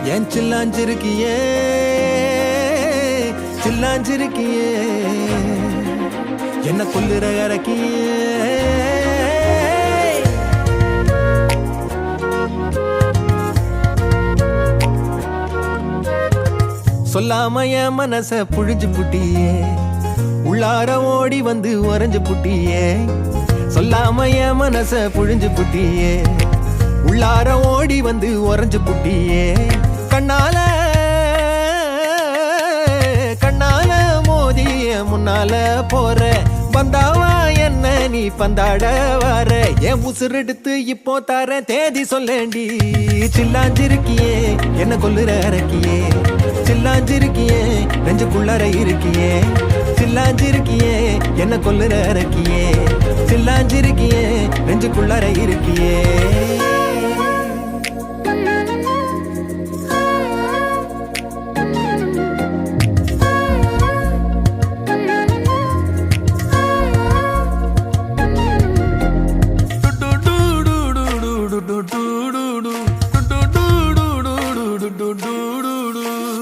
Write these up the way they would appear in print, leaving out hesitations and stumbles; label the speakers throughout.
Speaker 1: ஏன் சில்லாஞ்சிருக்கியே சில்லாஞ்சிருக்கியே என்ன கொல்லுற இறக்கியே சொல்லாம என் மனச புழிஞ்சு புட்டியே உள்ளார ஓடி வந்து உறைஞ்சு புட்டியே சொல்லாம என் மனச புழிஞ்சு புட்டியே உள்ளார ஓடி வந்து உறைஞ்சு புட்டியே கண்ணால கண்ணால மோதிய முன்னால போற வந்தாவா என்ன நீ பந்தாட வர என் உசுரெடுத்து இப்போ தர தேதி சொல்லேண்டி சில்லாஞ்சிருக்கியே என்ன கொல்லுற இறக்கியே சில்லாஞ்சிருக்கியே நெஞ்சுக்குள்ளார இருக்கியே சில்லாஞ்சிருக்கியே என்ன கொல்லுற இறக்கியே சில்லாஞ்சிருக்கியே நெஞ்சுக்குள்ளார இருக்கியே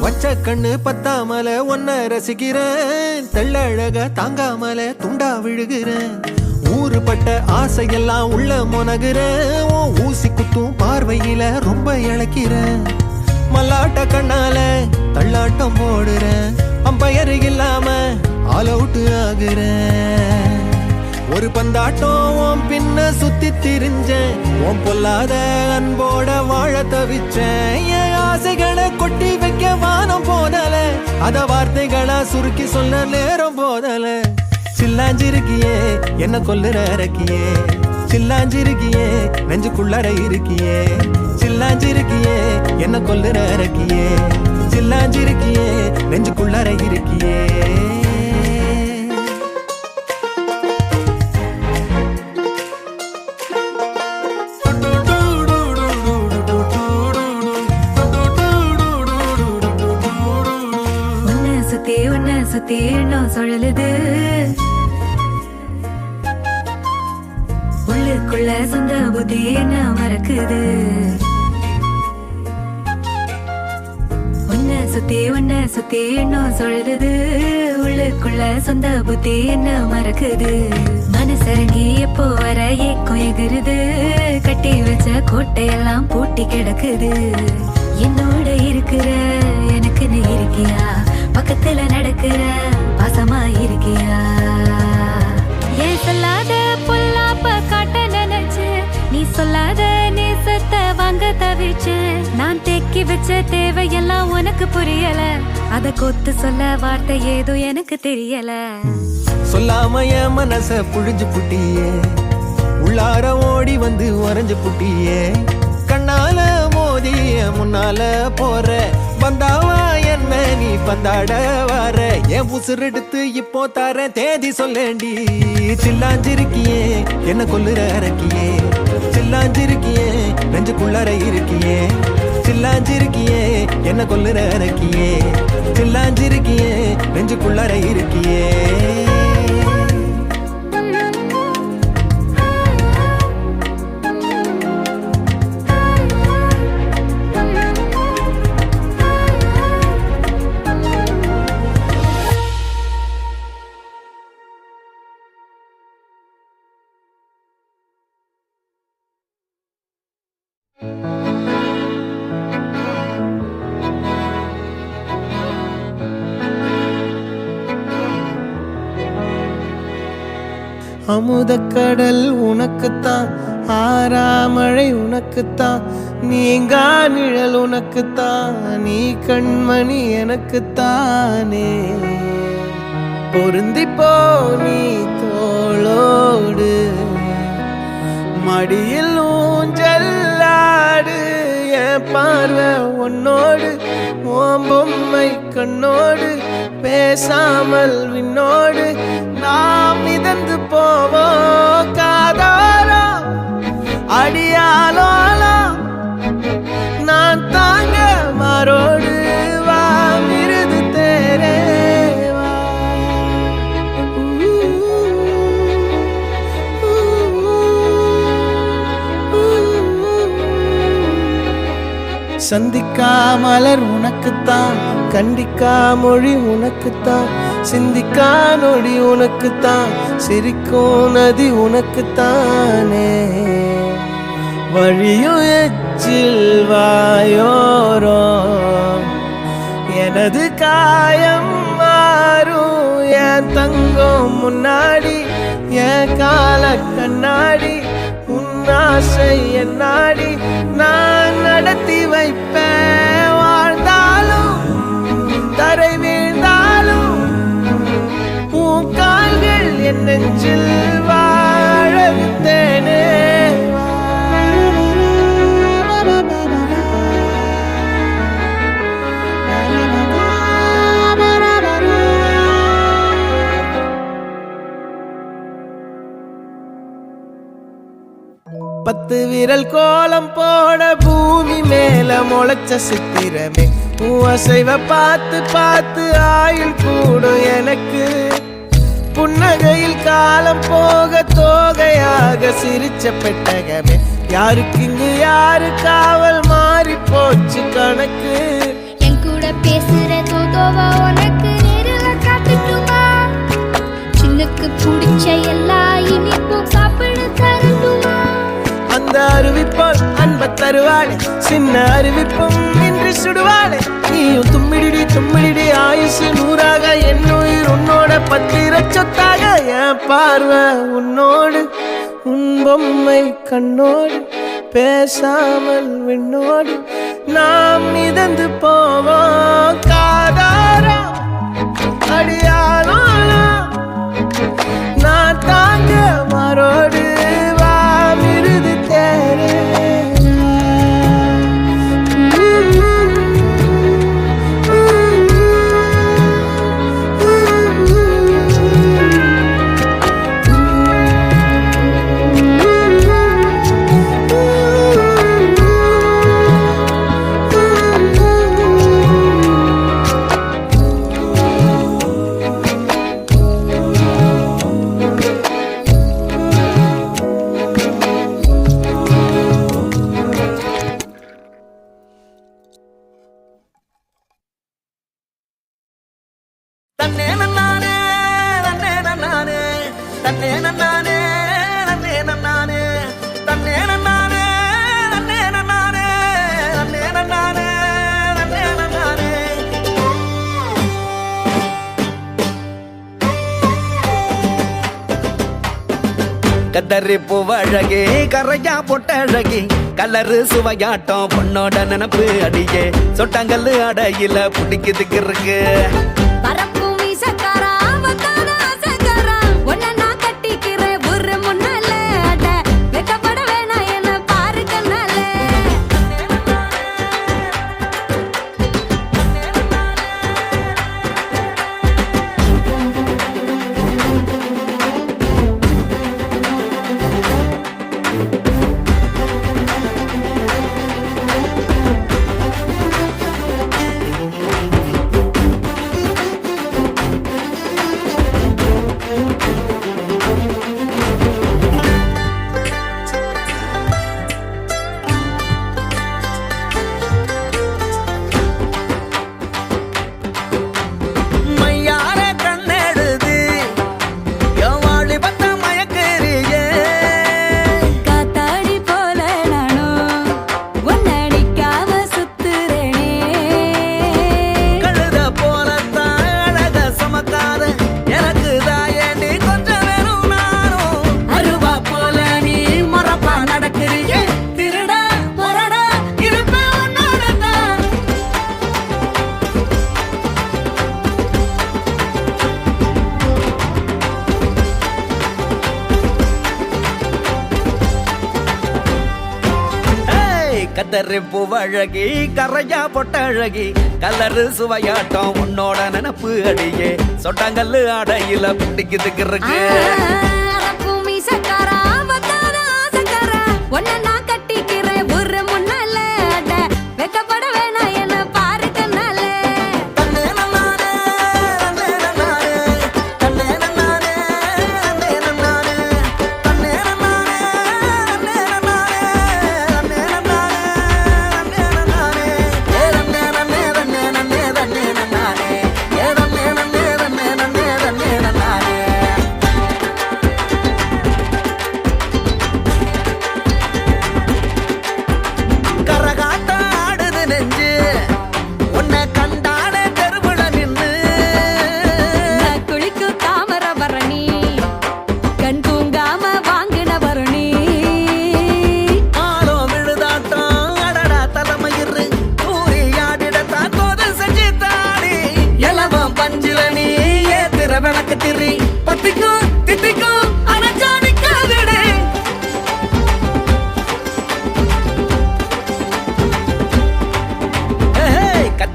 Speaker 1: வச்ச கண்ணு பத்தாமல ஒன்ன ரசிக்கிறேன் தெள்ளழக தாங்காமல துண்டா விழுகிறேன் ஊறுபட்ட ஆசையெல்லாம் உள்ள முனகுறேன் ஊசி குத்தும் பார்வையில ரொம்ப இழக்கிறேன் மல்லாட்ட கண்ணால தள்ளாட்டம் போடுறேன் அம்பயரு இல்லாம ஆல் அவுட் ஆகுறேன் ஒரு பந்தாட்டம் பின்ன சுத்தி திரிஞ்சேன் உன் பொல்லாத அன்போட வாழ தவிச்சேன் என் ஆசைகளை கொட்டி வைக்க வானம் போதல அத வார்த்தைகளா சுருக்கி சொல்ல நேரம் போதல சில்லாஞ்சிருக்கியே என்ன கொல்லுற இறக்கியே சில்லாஞ்சிருக்கியே நெஞ்சுக்குள்ளார இருக்கியே சில்லாஞ்சிருக்கியே என்ன கொல்லுற இறக்கியே சில்லாஞ்சிருக்கியே நெஞ்சுக்குள்ளார இருக்கியே
Speaker 2: சுத்தி எண்ணம் சுழலுது உள்ளுக்குள்ள சொந்த புத்தி என்ன மறக்குது உன்ன சுத்தி எண்ணம் சுழலுது உள்ளுக்குள்ள சொந்த புத்தி என்ன மறக்குது மனசரங்கி எப்போ வர ஏக்கம் எகுருது கட்டி வச்ச கோட்டையெல்லாம் பூட்டி கிடக்குது என்னோட இருக்கிற எனக்குன்னு இருக்கியா பக்கத்துல நடக்கிற பாசமா இருக்கியா ஏன் சொல்லாத பொல்லாப்ப காட்ட நினைச்சு நீ சொல்லாத நேசத்தை வாங்க தவிச்சு நான் தேக்கி வச்ச தேவையெல்லாம் உனக்கு புரியல அத கொத்து சொல்ல வார்த்தை ஏதோ எனக்கு தெரியல
Speaker 1: சொல்லாம என் மனச புழிஞ்சு புட்டியே உள்ளார ஓடி வந்து உறைஞ்சு புட்டியே கண்ணால மோதிய முன்னால போற வந்தாவா என்ன நீ பந்தாட வர என் உசுரெடுத்து இப்போ தர தேதி சொல்லேண்டி சில்லாஞ்சிருக்கியே என்ன கொல்லுற இறக்கியே சில்லாஞ்சிருக்கியே நெஞ்சுக்குள்ளார இருக்கியே சில்லாஞ்சிருக்கியே என்ன கொல்லுற இறக்கியே சில்லாஞ்சிருக்கியே நெஞ்சுக்குள்ளார இருக்கியே
Speaker 3: அமுதக்கடல் உனக்குத்தான் ஆறாமழை உனக்குத்தான் நீங்கா நிழல் உனக்குத்தான் நீ கண்மணி எனக்குத்தானே பொருந்திப்போ நீ தோளோடு மடியில் ஊஞ்சல்லாடு என் பார்வை உன்னோடு ஓம் பொம்மை கண்ணோடு பேசாமல் விண்ணோடு நாம் மிதந்து போவோம் காதாரோ அடியாலோலோ நான் தாங்க மாறோடு வா மிருது தேரே வா சந்திக்கா மலர் உனக்குத்தான், கண்டிக்கா மொழி உனக்குத்தான், சிந்திக்கா நொடி உனக்குத்தான், சிரிக்கும் நதி உனக்குத்தானே. வழியும் எச்சில் வாயோரோ எனது காயம் மாறும், என் தங்கம் முன்னாடி என் கால கண்ணாடி, உன் ஆசை என்னாடி நான் நடத்தி வைப்பேன். வாழ்ந்தாலும் தரை வீழ்ந்தாலும் உன் கால்கள் என் நெஞ்சில் வாழ விட்டேனே. பத்து விரல் கோலம் போட பூமி மேல முளைச்ச சித்திரமே, உன் அசைவ பார்த்து பார்த்து ஆயுள் கூடும் எனக்கு. புன்னகையில் காலம் போக தோகையாக சிரிச்ச பெட்டகமே, யாருக்கு இங்கு யாரு காவல் மாறி போச்சு கணக்கு.
Speaker 4: என் கூட பேசுற தோதோவா உனக்கு நேரில் காட்டுட்டுமா, சின்னுக்கு பிடிச்ச எல்லா இனிப்பும் சாப்பிட தரட்டுமா.
Speaker 3: அந்த அறிவிப்பால் அன்ப தருவாளே, சின்ன அறிவிப்பும் இன்றி சுடுவாளே. நீயும் தும்மிடி தும்மிடி ஆயுசு நூறாக, என் உயிர் உன்னோட பத்திர சொத்தாக. என் பார்வை உன்னோடு, உன் பொம்மை கண்ணோடு, பேசாமல் விண்ணோடு நாம் மிதந்து போவோம். காதாரா அடியாளோ நான் தாங்க மாறோடு மிருது தேரே.
Speaker 1: கதறி பூவழகே கரையா பொட்டழகி, கலரு சுவையாட்டம் பொண்ணோட நினப்பு அடியே, சொட்டாங்கல்லு அடையில பிடிக்குதுக்கு இருக்கு.
Speaker 2: பரப்புமி சக்கரா வந்தானா சக்கரா, உன்னை நான் கட்டிக்கிறேன் ஒரு முன்னால. அட வெக்கப்பட வேணாம் என்ன பாரு கண்ணால.
Speaker 1: கதறி பூவழகி கரையா பொட்டழகி, கலரு சுவையாட்டம் உன்னோட நினப்பு அடியே, சொட்டாங்கல்லு அடையில பிடிக்குதுக்கு இருக்கு.
Speaker 2: பரப்புமி சக்கரா வந்தானா சக்கரா, உன்னை நான் கட்டிக்கிறேன் ஒரு முன்னால. அட வெக்கப்பட வேணாம் என்ன பாரு கண்ணால.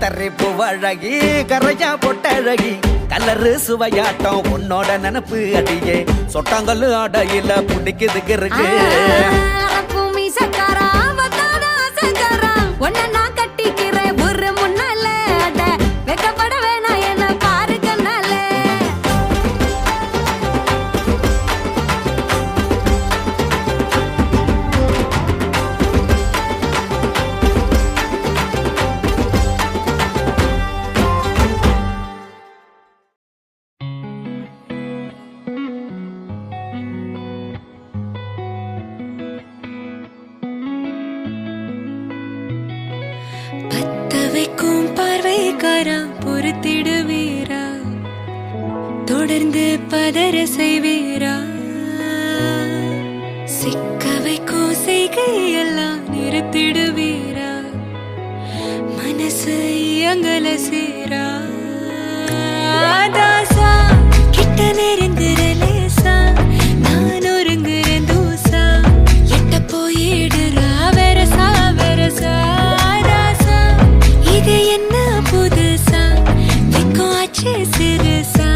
Speaker 1: கத்தரி பூவழகி கரையா பொட்டழகி கலரு சுவையாட்டம் உன்னோட நினப்பு அடியே சொட்டாங்கல்லு ஆடையில பிடிக்குதுக்கு இருக்கு
Speaker 2: பூமி சக்காரா வந்தானா சக்காரா உன்னை நான் கட்டிக்கிறேன் ஒரு முன்னால அட வெக்கப்பட வேணாம் என்ன பாரு கண்ணால
Speaker 5: பத்த வைக்கும் பார்வைக்காரா பொறுத்திடுவீரா தொடர்ந்து பதற செய்வீரா சிக்க வைக்கும் செய்கையெல்லாம் நிறுத்திடுவீரா மனசு இயங்கல சீரா தாசா கிட்ட நெருங்குற லேசா நான் ஒருங்குறேன் தூசா எட்ட போயிடுறா வெரசா வெரசா தாசா இது என்ன புதுசா வெக்கம் ஆச்சு சிறுசா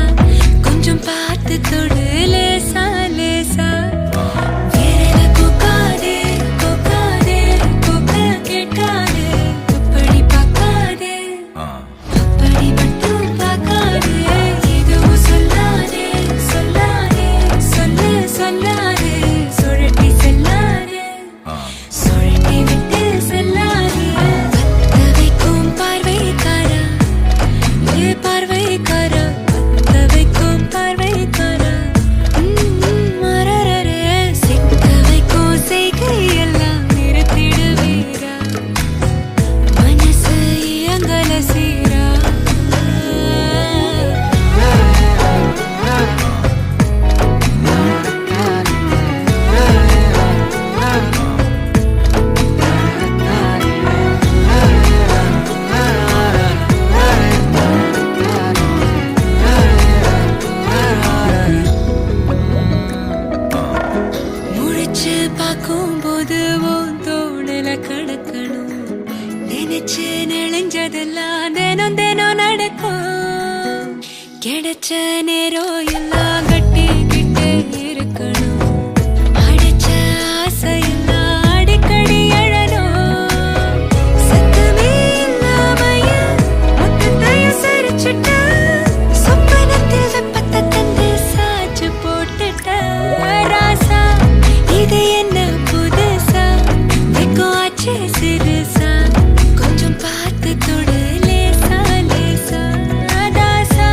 Speaker 5: கொஞ்சம் பார்த்து தொடு லேசா லேசா வேற கோக்காதே கோக்காதே கோக்க கேட்காதே அப்படி பார்க்காதே அப்படி மட்டும் பார்க்காதே எதுவும் சொல்லாதே சொல்லாதே சொல்லு சொல்லாதே சுழட்டி செல்லாதே சுழட்டி விட்டு செல்லாதே பத்த வைக்கும் பார்வைக்காரா ஏ பார்வைக்காரா பத்த வைக்கும் பார்வைக்காரா மரரரே சிக்க வைக்கும் செய்கையெல்லாம் நிறுத்திடுவீரா மனசு இயங்கல சீரா முழிச்சு பார்க்கும்போது உன் தோணல கடக்கணும் நினைச்சு நெளிஞ்சதெல்லாம் தினம் தினம் நடக்கும் கிடைச்ச நேரம் எல்லாம் கட்டிக்கிட்டு இருக்கணும் அடிச்ச ஆசையெல்லாம் அடிக்கடி எழணும் சத்தமே இல்லாமைய மொத்தத்தையும் சரிச்சுட்ட சொப்பனத்தில் வெப்பத்தை தந்து சாச்சு போட்டுட்ட ராசா இது என்ன புதுசா வெக்கம் ஆச்சு சிறுசா கொஞ்சம் பார்த்து தொடு லேசா லேசா தாசா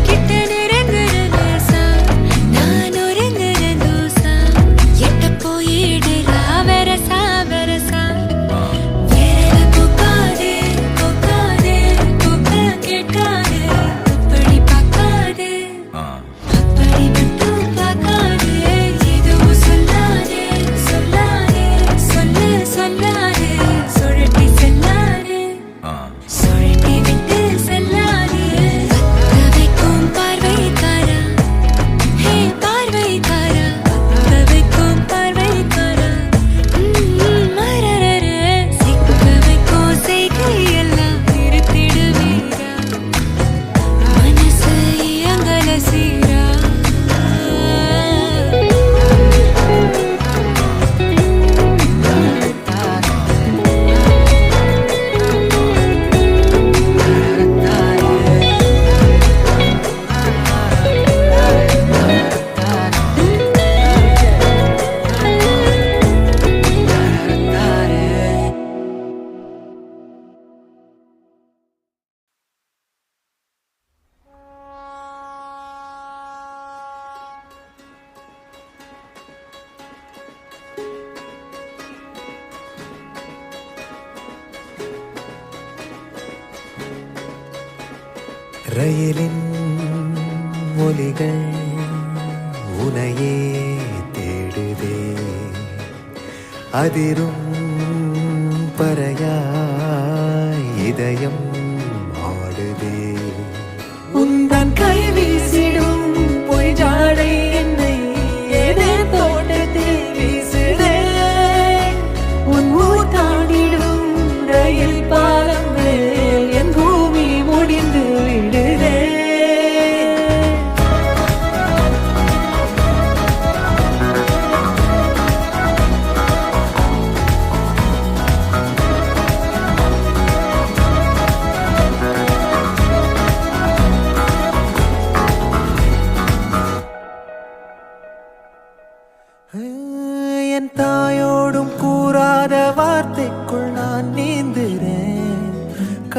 Speaker 5: கிட்ட நெருங்குற லேசா நான் ஒருங்குற தூசா எட்ட போயிடுறா வெரசா வெரசா வேற கோக்காதே கோக்காதே கோக்க கேட்காதே அப்படி பார்க்காதே அப்படி மட்டும் பார்க்காதே எதுவும் சொல்லாதே சொல்லாதே சொல்லு சொல்லாதே சுழட்டி செல்லாதே சுழட்டி விட்டு செல்லாதே பத்த வைக்கும் பார்வைக்காரா ஹே பார்வைக்காரா பத்த வைக்கும் பார்வைக்காரா மரரரே சிக்க வைக்கும் செய்கையெல்லாம் நிறுத்திடுவீரா மனசு இயங்கல சீரா
Speaker 3: ரயிலின் ஒலிகள் உனையே தேடுதே அதிரும் பறையாய் இதயம் ஆடுதே உந்தன் கை வீசிடும் பொய் ஜாடை என்னை ஏதே தோட்டத்தில் வீசுதே உன் ஊர் தாண்டிடும் ரயில் பாலம் மேல் என்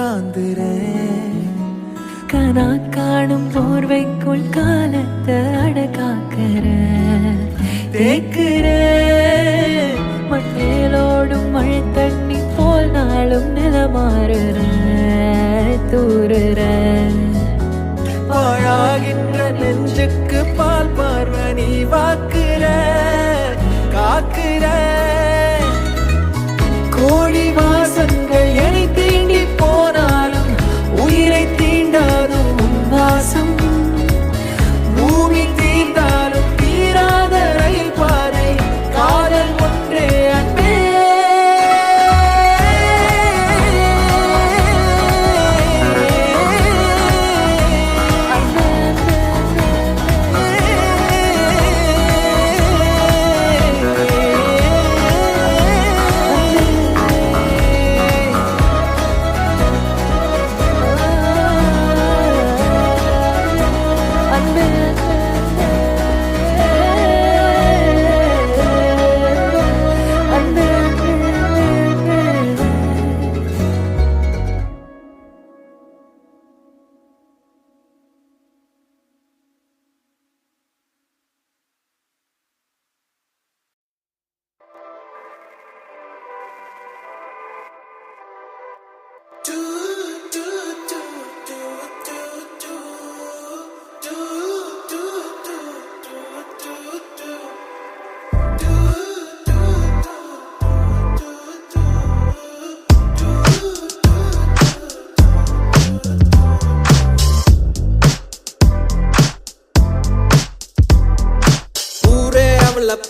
Speaker 3: உட்கார்ந்துறேன். கனா காணும் போர்வைக்குள் காலத்தை அடக்காக்கிற தேக்குற மண்ணேலோடும் மழை தண்ணி போல் நாளும் நிலமாறுற தூறுற பாழாகின்ற நெஞ்சுக்கு பால் பார்வை நீ வாக்குற காக்குற கோடி வாசங்கள் என்னை தீண்டி போனாலும் உயிரை தீண்டாதும் உன் வாசம் பூமி தீர்ந்தாலும் தீராத ரயில் பாதை காதல் ஒன்றே அன்பே.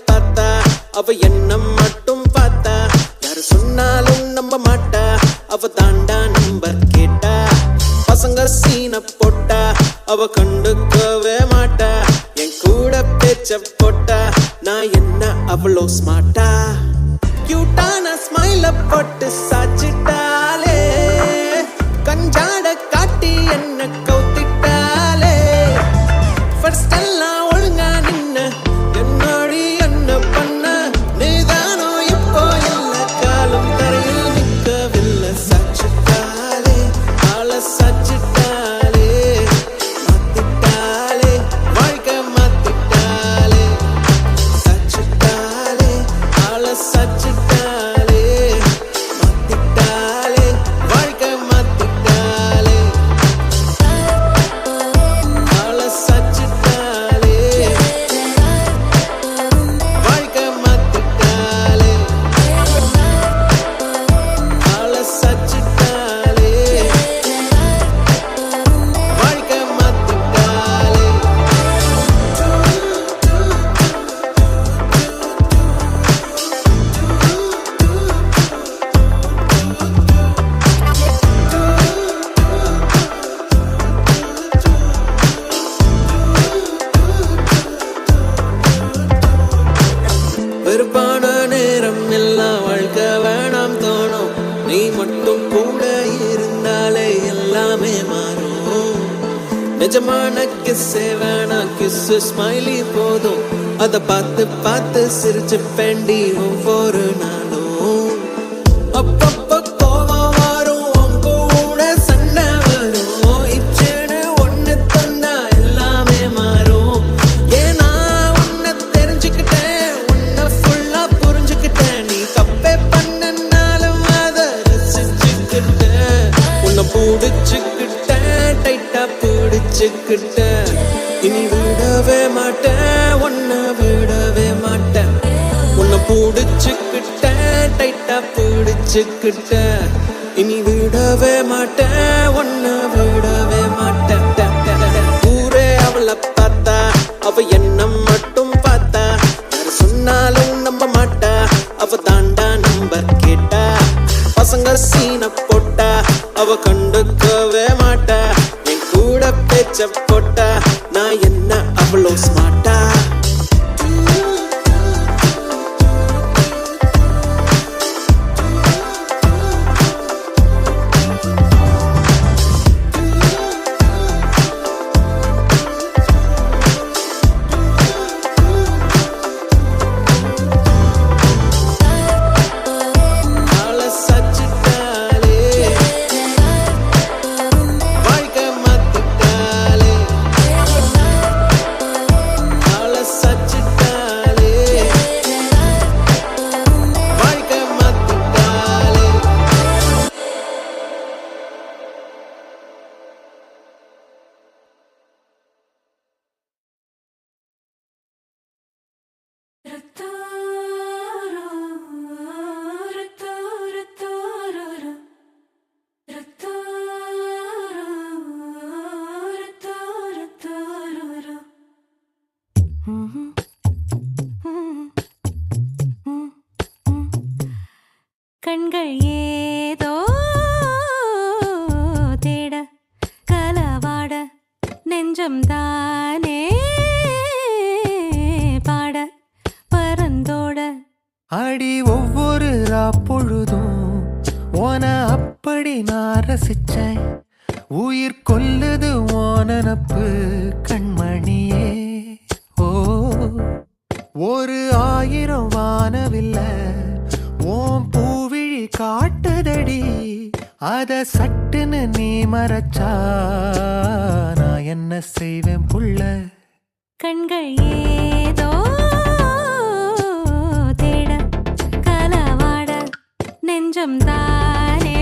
Speaker 3: பார்த்தா அவ என்ன மட்டும் பார்த்தா யாரு சொன்னாலும் நம்ப மாட்டா அவ தாண்டா நம்பர் கேட்டா பசங்க சீன போட்டா அவ கண்டுக்கவே மாட்டா என் கூட பேச்ச போட்டா நான் என்ன அவ்வளோ ஸ்மார்ட்டா கியூட்டான ஸ்மைல போட்டு சாச்சிட்டாலே கஞ்சாட காட்டி என்ன கவுத்திட்டாலே ஃபர்ஸ்ட் எல்லாம் ஒழுங்கா நின்ன என்னடி என்ன பண்ண நீதானோ இப்போ எல்லா காலம் தரையில் நிற்கவில்லை சாச்சிட்டாலே ஆள சாச்சிட்டாலே மாத்திட்டாலே வாழ்க்கை மாத்திட்டாலே சாச்சிட்டாலே ஆள சாச்சிட்டாலே மாத்திட்டாலே வாழ்க்கை மாத்திட்டாலே ஆள சாச்சிட்டாலே வாழ்க்கை மாத்திட்டாலே ஆள சாச்சிட்டாலே வாழ்க்கை மாத்திட்டாலே வெறுப்பான நேரம் எல்லாம் வாழ்க்கை வேணாம் தோணும் நீ மட்டும் கூட இருந்தாலே எல்லாமே மாறும் நிஜமான கிஸ்ஸே வேணாம் கிஸ்ஸு ஸ்மைலி போதும் அதை பார்த்து பார்த்து சிரிச்சு பெண்டி ஒவ்வொரு நாளும் அப்பப்ப கோவம் வரும் உன் கூட சண்டை வரும் இச்சேன்னு ஒண்ணு தந்தா எல்லாமே மாறும் ஏன்னா உன்னை தெரிஞ்சுக்கிட்டேன் உன்னை ஃபுல்லா புரிஞ்சுக்கிட்டேன் நீ தப்பே பண்ணனாலும் அதை ரசிச்சுக்கிட்டேன் உன்னை பிடிச்சுக்கிட்டேன் டைட்டா பிடிச்சுக்கிட்டேன் இனி விடவே மாட்டேன் உன்னை விடவே மாட்டேன் உன்னை பிடிச்சுக்கிட்டேன் டைட்டா பிடிச்சுக்கிட்டேன் இனி விடவே மாட்டேன் உன்னை விடவே மாட்டேன் ஊரே அவளை பார்த்தா அவ என்ன மட்டும் பார்த்தா யாரு சொன்னாலும் நம்ப மாட்டா அவ தாண்டா நம்பர் கேட்டா பசங்க சீன போட்டா அவ கண்டுக்கவே மாட்டா என் கூட பேச்ச போட்டா நான் என்ன அவ்வளோ ஸ்மார்ட்டா ஆள சாச்சிட்டாலே
Speaker 5: நெஞ்சம் தானே பாட பரந்தோட
Speaker 3: அடி ஒவ்வொரு பொழுதும் ஓன அப்படி நான் ரசிச்சேன் உயிர் கொல்லுது ஓனப்பு கண்மணியே ஓ ஒரு 1000 வானவில்ல ஓம் பூவிழி காட்டுதடி அத சட்டுன்னு நீ மறைச்சா நான் என்ன செய்வேன் புள்ள
Speaker 5: கண்கள் ஏதோ தேட கலவாட நெஞ்சம் தானே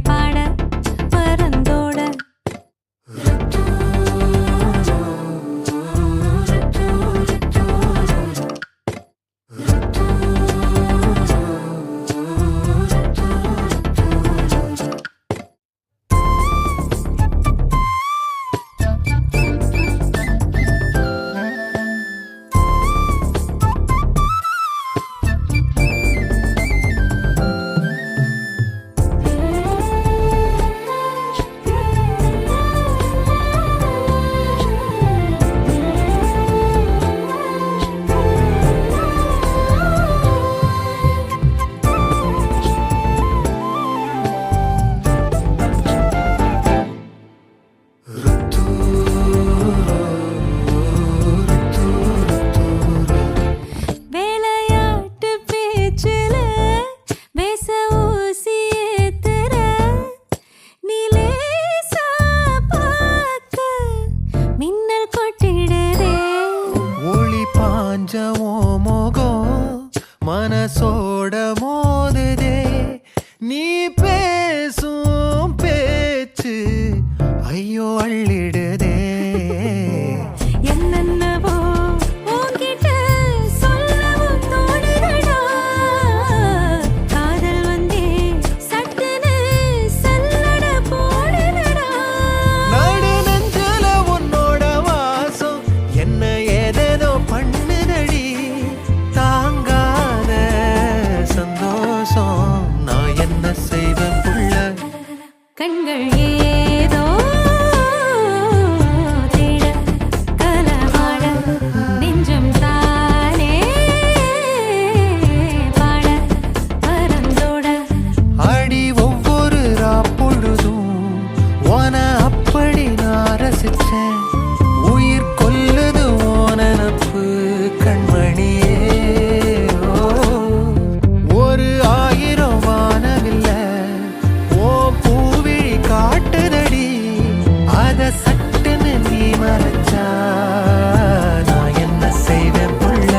Speaker 5: பாட பரந்தோட வேலையாட்டு பேச்சுல வேச ஊசி ஏத்துற நீலேசா பார்க்க மின்னல் கொட்டிடுதே
Speaker 3: ஒளி பாஞ்சமோ மோகம் மனசோட மோதுதே நீ பேசும் பேச்சு ஐயோ அள்ளிடுதே
Speaker 5: என்னென்னவோ உன்கிட்ட சொல்லவும் தோணுதடா காதல் வந்தே சட்டுன்னு சல்லட போடுதடா
Speaker 3: நடு நெஞ்சில உன்னோட வாசம் என்ன ஏதேதோ பண்ணுதடி தாங்காத சந்தோஷம் நான் என்ன செய்வேன் புள்ள
Speaker 5: கண்கள் ஏதோ தேட கலவாட நெஞ்சம் தானே பாட பரந்தோட
Speaker 3: அடி ஒவ்வொரு பொழுதும் ஓன அப்படி நான் ரசிச்சேன் உயிர் கொல்லுது ஓனப்பு கண்மணியே ஓ ஒரு 1000 வானவில்ல ஓ பூவிழி காட்டுதடி அத சட்டுன்னு நீ மறைச்சா நான் என்ன செய்வேன் புள்ள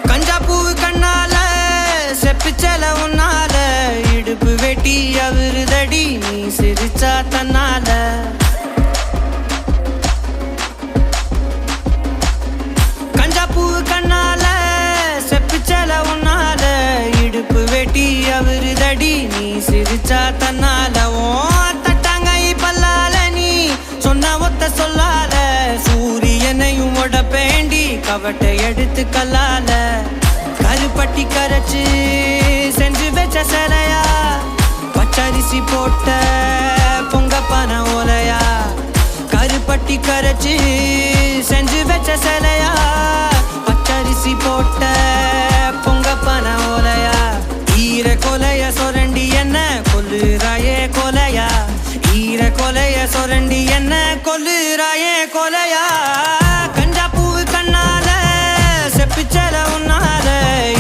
Speaker 1: கஞ்சா பூவு கண்ணால செப்பிச்சல உன்னால இடுப்பு வெட்டி அவருதடி நீ சிரிச்சா தன்னால கஞ்சா பூவு கண்ணால செப்பிச்சல உன்னால இடுப்பு வெட்டி அவருதடி நீ சிரிச்சா தன்னால ஓ தட்டாங்கை பல்லால நீ சொன்ன ஒத்த சொல்லால சூரியனையும் உடப்பேண்டி கவட்டை எடுத்து கல்லால கருப்பட்டி கரைச்சு செஞ்சு வச்ச சிலையா பச்சரிசி போட்ட பொங்கப்பான ஓலையா கருப்பட்டி கரைச்சு செஞ்சு வச்ச சிலையா பச்சரிசி போட்ட பொங்கப்பான ஓலையா ஈர கொலைய சொரண்டி என்ன கொல்லுறாயே கொலையா ஈர கொலை சொரண்டி என்ன கொல்லுறாயே கொலையா கஞ்சா பூவு கண்ணால செப்பிச்சல உன்னால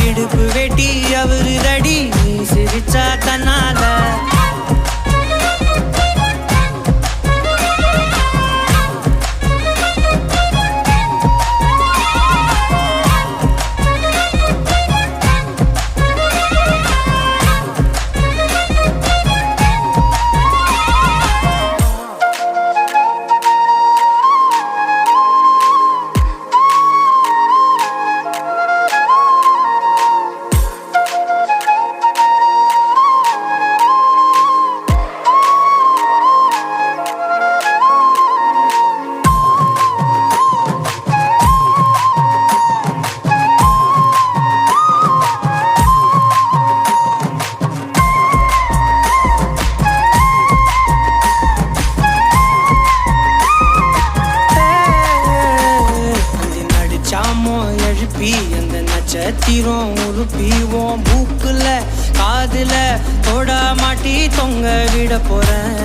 Speaker 1: இடுப்பு வெட்டி அவரு தடி நீ சிரிச்சா தன்னால அந்த நட்சத்திரம் உருப்பிவோம் மூக்குல காதுல தொட மாட்டி தொங்க விட போறேன்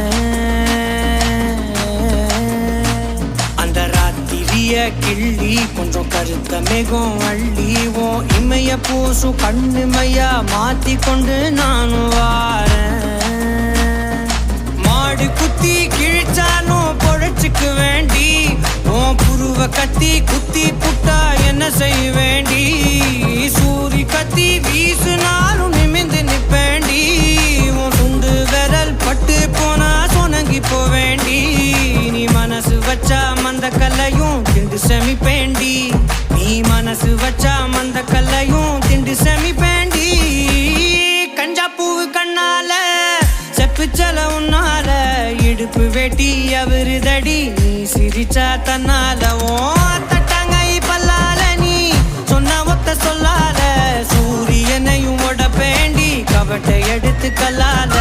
Speaker 1: அந்த ராத்திரிய கிள்ளி கொஞ்சம் கருத்த மேகம் அள்ளிவோம் இமைய பூசும் கண்ணு மையா மாத்தி கொண்டு நானும் வாரேன் மாடு குத்தி கிழிச்சாலும் பொழைச்சுக்கு வேண்டி உன் புருவ கத்தி குத்தி புட்டா என்ன செய்ய வேண்டி சூரி கத்தி வீசுனாலும் நிமிந்து நிப்பேண்டி உன் சுண்டு விரல் பட்டு போனா சொனங்கி போவேண்டி நீ மனசு வச்சா மந்த கல்லையும் திண்டு செமிப்பேண்டி நீ மனசு வச்சா மந்த கல்லையும் திண்டு செமிப்பேண்டி கஞ்சா பூவு கண்ணால செப்புச்சல உன்னால இடுப்பு வெட்டி அவரு தடி நீ சிரிச்சா தன்னால ஓ தட்டாங்கை பல்லால நீ சொன்ன ஒத்த சொல்லால சூரியனையும் உடப்பேண்டி கவட்டை எடுத்து கல்லால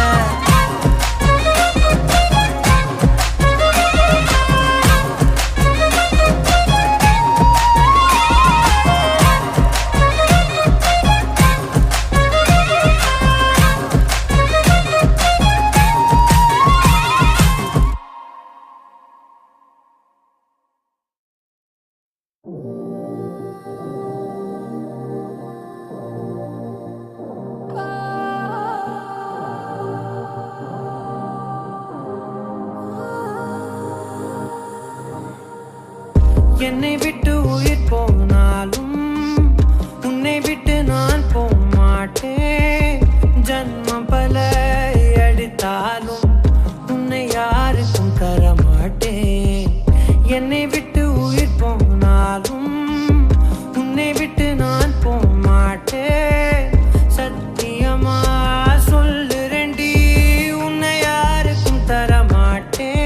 Speaker 1: என்னை விட்டு உயிர் போனாலும் உன்னை விட்டு நான் போக மாட்டேன் ஜன்மம் பல எடுத்தாலும் உன்னை யாருக்கும் தர மாட்டேன் என்னை விட்டு உயிர் போனாலும் உன்னை விட்டு நான் போக மாட்டேன் சத்தியமா சொல்லுறேன்டி உன்னை யாருக்கும் தர மாட்டேன்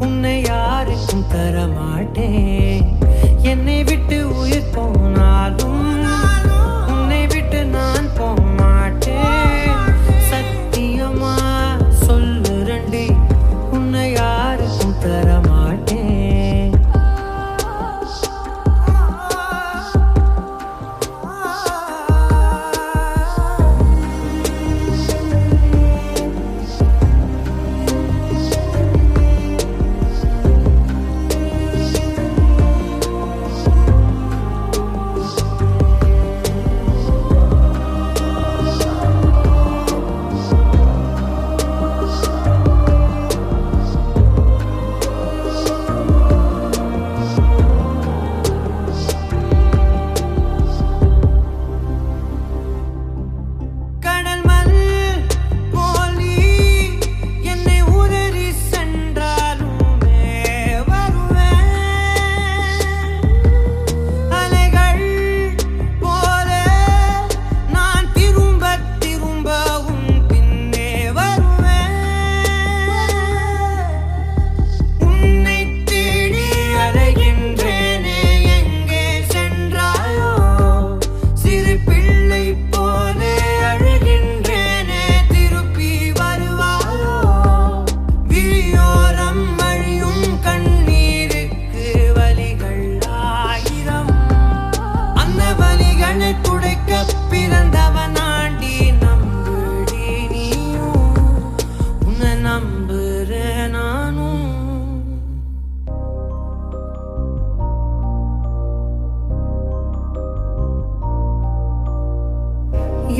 Speaker 1: உன்னை யாருக்கும் தர மாட்டேன் என்னை விட்டு உயிர் போனாலும் உன்னை விட்டு நான் போக மாட்டேன் சத்தியமா சொல்லுறேன்டி உன்னை யாருக்கும் தர மாட்டேன்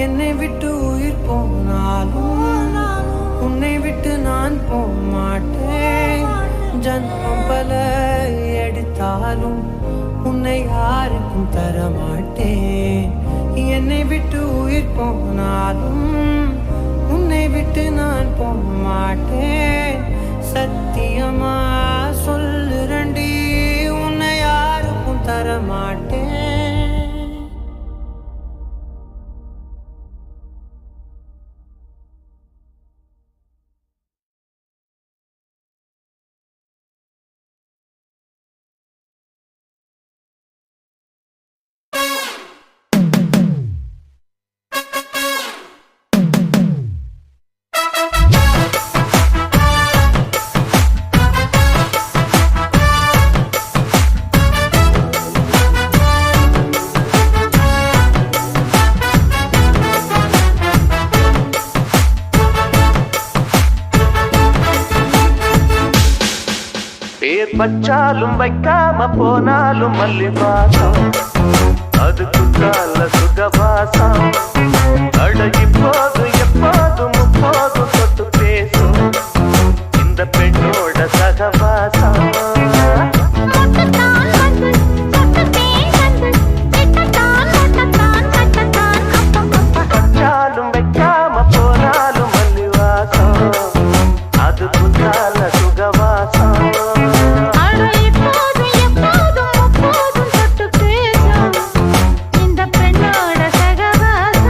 Speaker 1: என்னை விட்டு உயிர் போனாலும் உன்னை விட்டு நான் போக மாட்டேன். ஜன்மம் பல எடுத்தாலும் உன்னை யாருக்கும் தர மாட்டேன். என்னை விட்டு உயிர் போனாலும் உன்னை விட்டு நான் போக மாட்டேன். சத்தியமா சொல்லுறண்டி உன்னை யாருக்கும் தர மாட்டேன்.
Speaker 6: பேர் பச்சாலும் வைக்காம போனாலும் மல்லிவாசம் அது குற்றால சுகவாசம். அழகி போது எப்போதும் முப்போதும் தொட்டு பேசும் இந்த பெண்ணோட சகவாசம். பச்சாலும் வைக்காம போனாலும் மல்லிவாசம் அது குற்றால சுகவாசம்.
Speaker 4: இந்த பெண்ணோட சகவாசம்.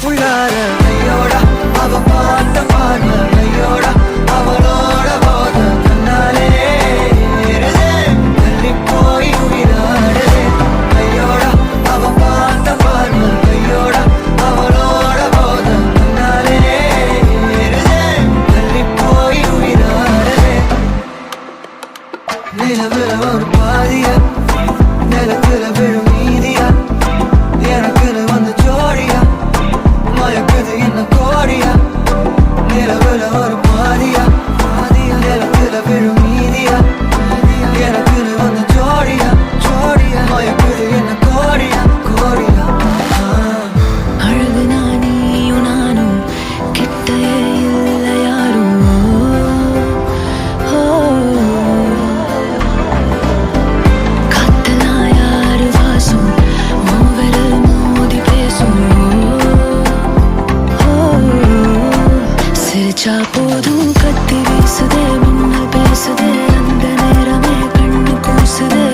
Speaker 1: உள்ளார கையோட அவ பார்த்த பார்வை கையோட அவளோட போத கண்ணாலே ஏறுதே, தள்ளி போய் உயிராடுதே. கையோட அவ பார்த்த பார்வை கையோட அவளோட போத கண்ணாலே ஏறுதே, தள்ளி போய் உயிராடுதே. நிலவுல ஒரு பாதியா நிலத்துல விழும் மீதியா எனக்குன்னு வந்து ஜோடியா மயக்குது என்ன கோடியா. நிலவுல ஒரு பாதியா நிலத்துல விழும் மீதியா எனக்குன்னு வந்து ஜோடியா மயக்குது என்ன கோடியா கோடியா.
Speaker 3: அழகு நானியும் நானும் கிட்டயே இல்லை யாரும். காத்தெல்லாம் யாரு வாசம் விரல் மோதி பேசும். சிரிச்சா போதும் கத்தி வீசுதே மின்னல் பேசுதே அந்த நேரமே கண்ணு கூசுதே.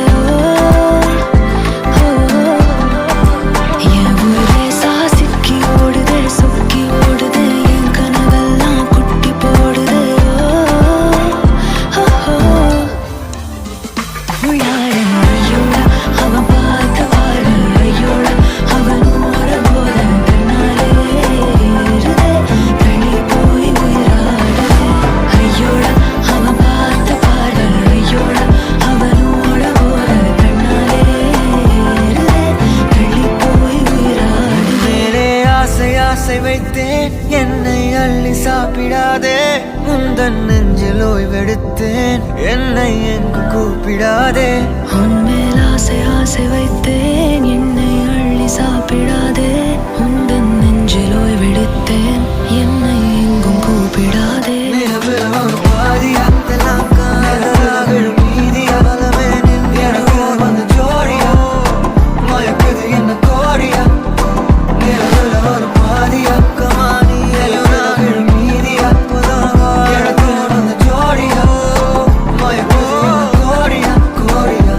Speaker 3: என் ஊரே சாசிக்கி ஓடுதே சொக்கி ஓடுதே என் கனவெல்லாம் குட்டி போடுதே. உள்ளார ஐயோட அவன் பார்த்த பார்வை ஐயோட அவனோட போத கண்ணாலே ஏறுதே, தள்ளி போய் உயிராடுதே. ஐயோட அவன் பார்த்த பார்வை ஐயோட அவனோட போத கண்ணாலே ஏறுதே, தள்ளி போய் உயிராடுதே.
Speaker 1: மேலே ஆசை ஆசை வைத்தேன் என்னை அள்ளி சாப்பிடாதே. முந்தன் நெஞ்சில் ஓய்வெடுத்தேன் என்னை எங்கு கூப்பிடாதே.
Speaker 3: உன்மேல் ஆசை ஆசை வைத்தேன் என்னை அள்ளி சாப்பிடாதே. உந்தன் நெஞ்சில் ஓய்வெடுத்தேன் என்னை எங்கும் கூப்பிடாதே.
Speaker 1: நிலவுல ஒரு பாதியா எல்லாம் காதலா விழும் மீதியா பலமே நின்று எனக்கு வந்து ஜோடியா மயக்குது என்ன கோடியா. நிலவுல ஒரு பாதியா கமானி எல்லாம் விழும் மீதியா எனக்கு வந்து ஜோடியா மயக்குது என்ன கோடியா கோடியா.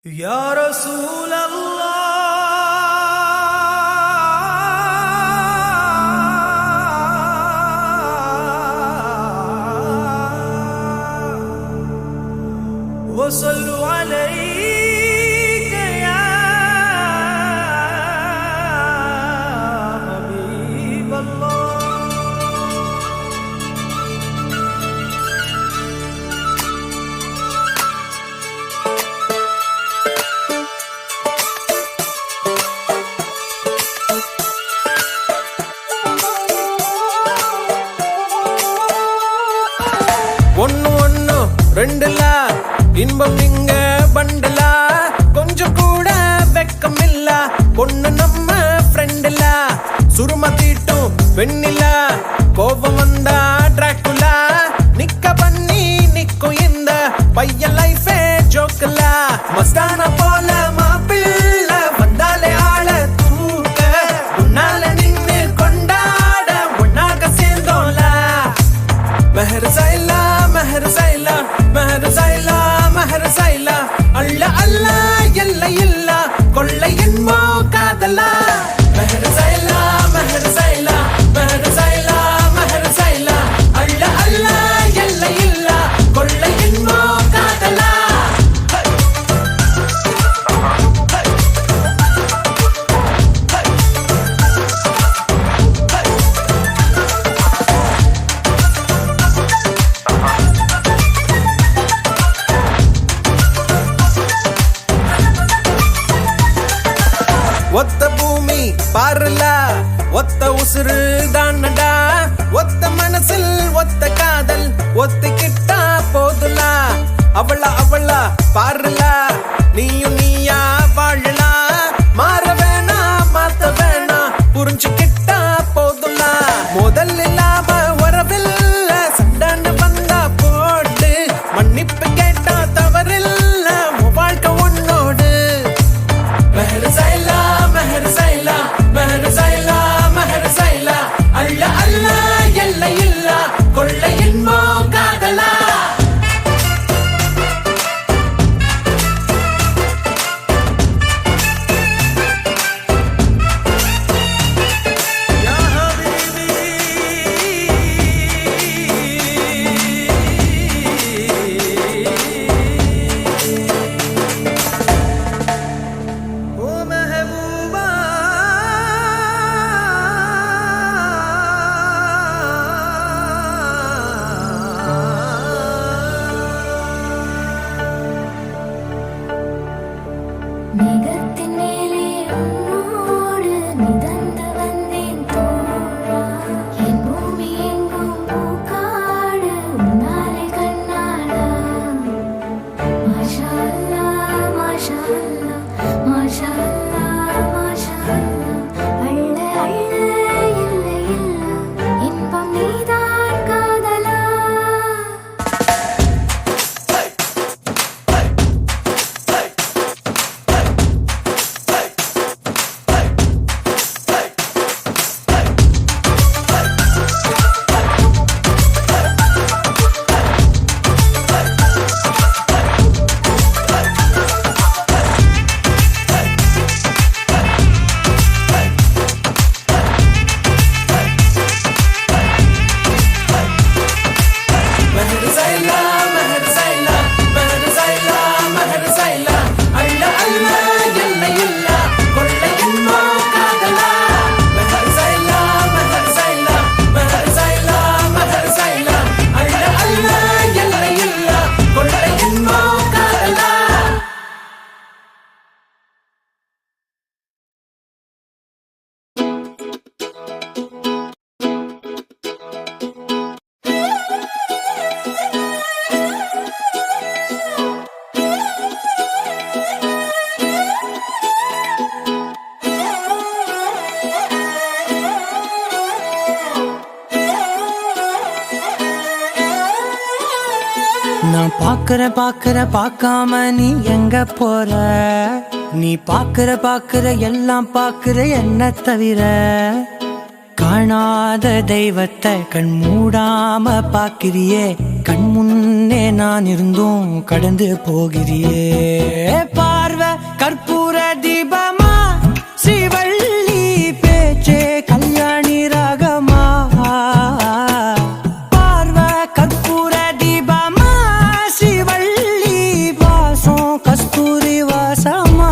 Speaker 1: யா ரசூலல்லாஹ் وصلوا عليك يا حبيب الله. ஒன்னு ஒன்னு ரெண்டுல இன்பம் இங்க பண்டலா கொஞ்சம் கூட வெக்கம் இல்ல பொண்ணு நம்ம ஃப்ரெண்டுல சுரும தீட்டும் வெண்ணில கோபம் வந்தா டிராக்குலா நிக்க பண்ணி நிக்கும் இந்த பையன் லைஃபே ஜோக்கல மஸ்தான போல மாப்பிள்ள வந்தாலே ஆள தூக்க உன்னால நின்னு கொண்டாட உன்னாக சேர்ந்தோல. மெஹர் சைலா மெஹர் சைலா மெஹர் சைலா மெஹர் சைலா அல்ல அல்ல எல்லை இல்ல கொள்ளை என்போ காதலா. மெஹர் சைலா மெஹர் சைலா மெஹர் சைலா மெஹர் சைலா அல்ல அல்ல எல்லை இல்ல கொள்ளை என்போ காதலா. ஒத்த பூமி பாருல ஒத்த உசுறு தானடா ஒத்த மனசில் ஒத்த காதல் ஒத்திக்கிட்டா போதுல. அவளா பாருல நீயும் நீயா வாழலாம் மாற வேணா மாத்த வேணா புரிஞ்சுக்கிட்டா போதுல. முதல் இல்லாம வரவில்ல சண்டான வந்தா போட்டு மன்னிப்பு கேட்டா தவறில்ல வாழ்க்கை உன்னோடு. மெஹர் சைலா மெஹர் சைலா மெஹர் சைலா மெஹர் சைலா அல்ல அல்ல எல்லை இல்ல கொள்ளை என்போ காதலா. பாக்குற பார்க்காம நீ எங்க போற? நீ பாக்குற எல்லாம் பாக்குற என்ன தவிர. காணாத தெய்வத்தை கண் மூடாம பாக்கிறியே, கண் முன்னே நான் இருந்தும் கடந்து போகிறியே. பார்வை கற்பூர தீபமா, ஸ்ரீவள்ளி பேச்சே கல்யாணி ராகமா. பார்வை கற்பூர தீபமா, ஸ்ரீவள்ளி வாசம் கஸ்தூரி வாசமா.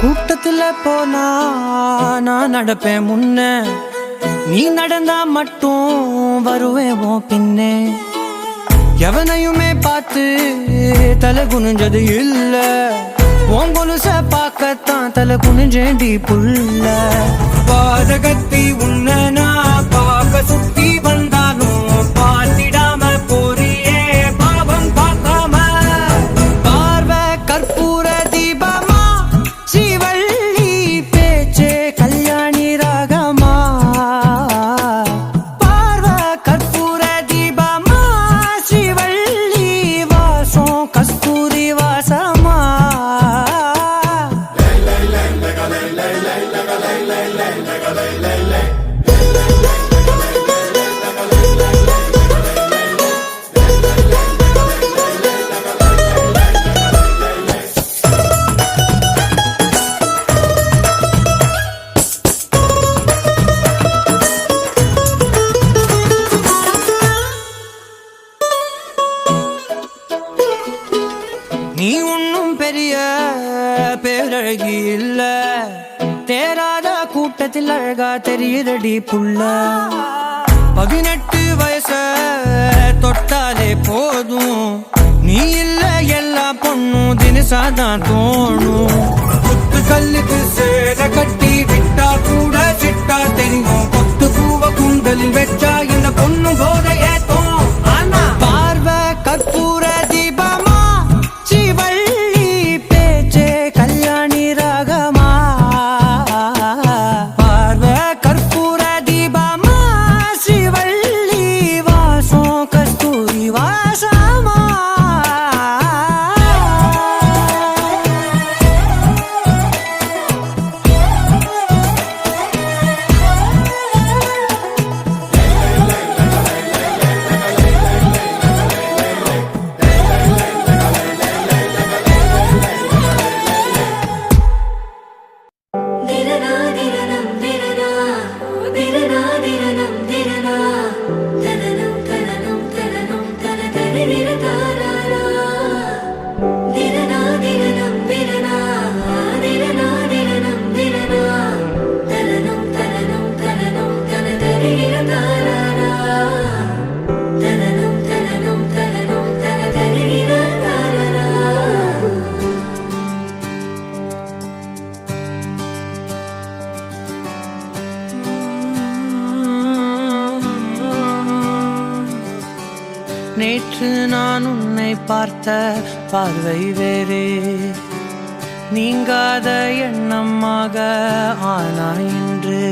Speaker 1: கூட்டத்துல போனா நான் நடப்பேன் முன்ன, நீ நடந்தா மட்டும் வருவேன் உன் பின்னே. எவனையுமே பார்த்து தலை குனிஞ்சது இல்ல, உன் கொலுச பார்க்கத்தான் தலை குனிஞ்சேண்டி புள்ள. பாதகத்தி உன்ன நான் பார்க்க சுத்தி வந்தாலும் பார்த்திடாம போறியே பாவம் பார்க்காம. பார்வை கற்பூர தீபமா, ஸ்ரீவள்ளி பேச்சே கல்யாணி ராகமா. பார்வை கற்பூர தீபமா, ஸ்ரீவள்ளி வாசம் கஸ்தூரி வாசமா. நீ ஒன்னும் பெரிய பேரழகி இல்ல, தேராத கூட்டத்தில் அழகா தெரியுதடி புள்ள. 18 வயச தொட்டாலே போதும், நீ இல்ல எல்லா பொண்ணும் தினசாதான் தோணும். குத்து கல்லுக்கு சேர கட்டி விட்டா கூட சிட்டா தெரியும், கொத்து பூவ கூந்தலில் வச்சா இந்த பொண்ணும் போத ஏத்தோம். ஆனா பார்வை கற்பூர தீபமா, ஸ்ரீவள்ளி பேச்சே கல்யாணி ராகமா. பார்வை கற்பூர தீபமா, ஸ்ரீவள்ளி வாசம் கஸ்தூரி வாசமா. நேற்று நான் உன்னை பார்த்த பார்வை வேறே, நீங்காத எண்ணமாக ஆனா இன்று.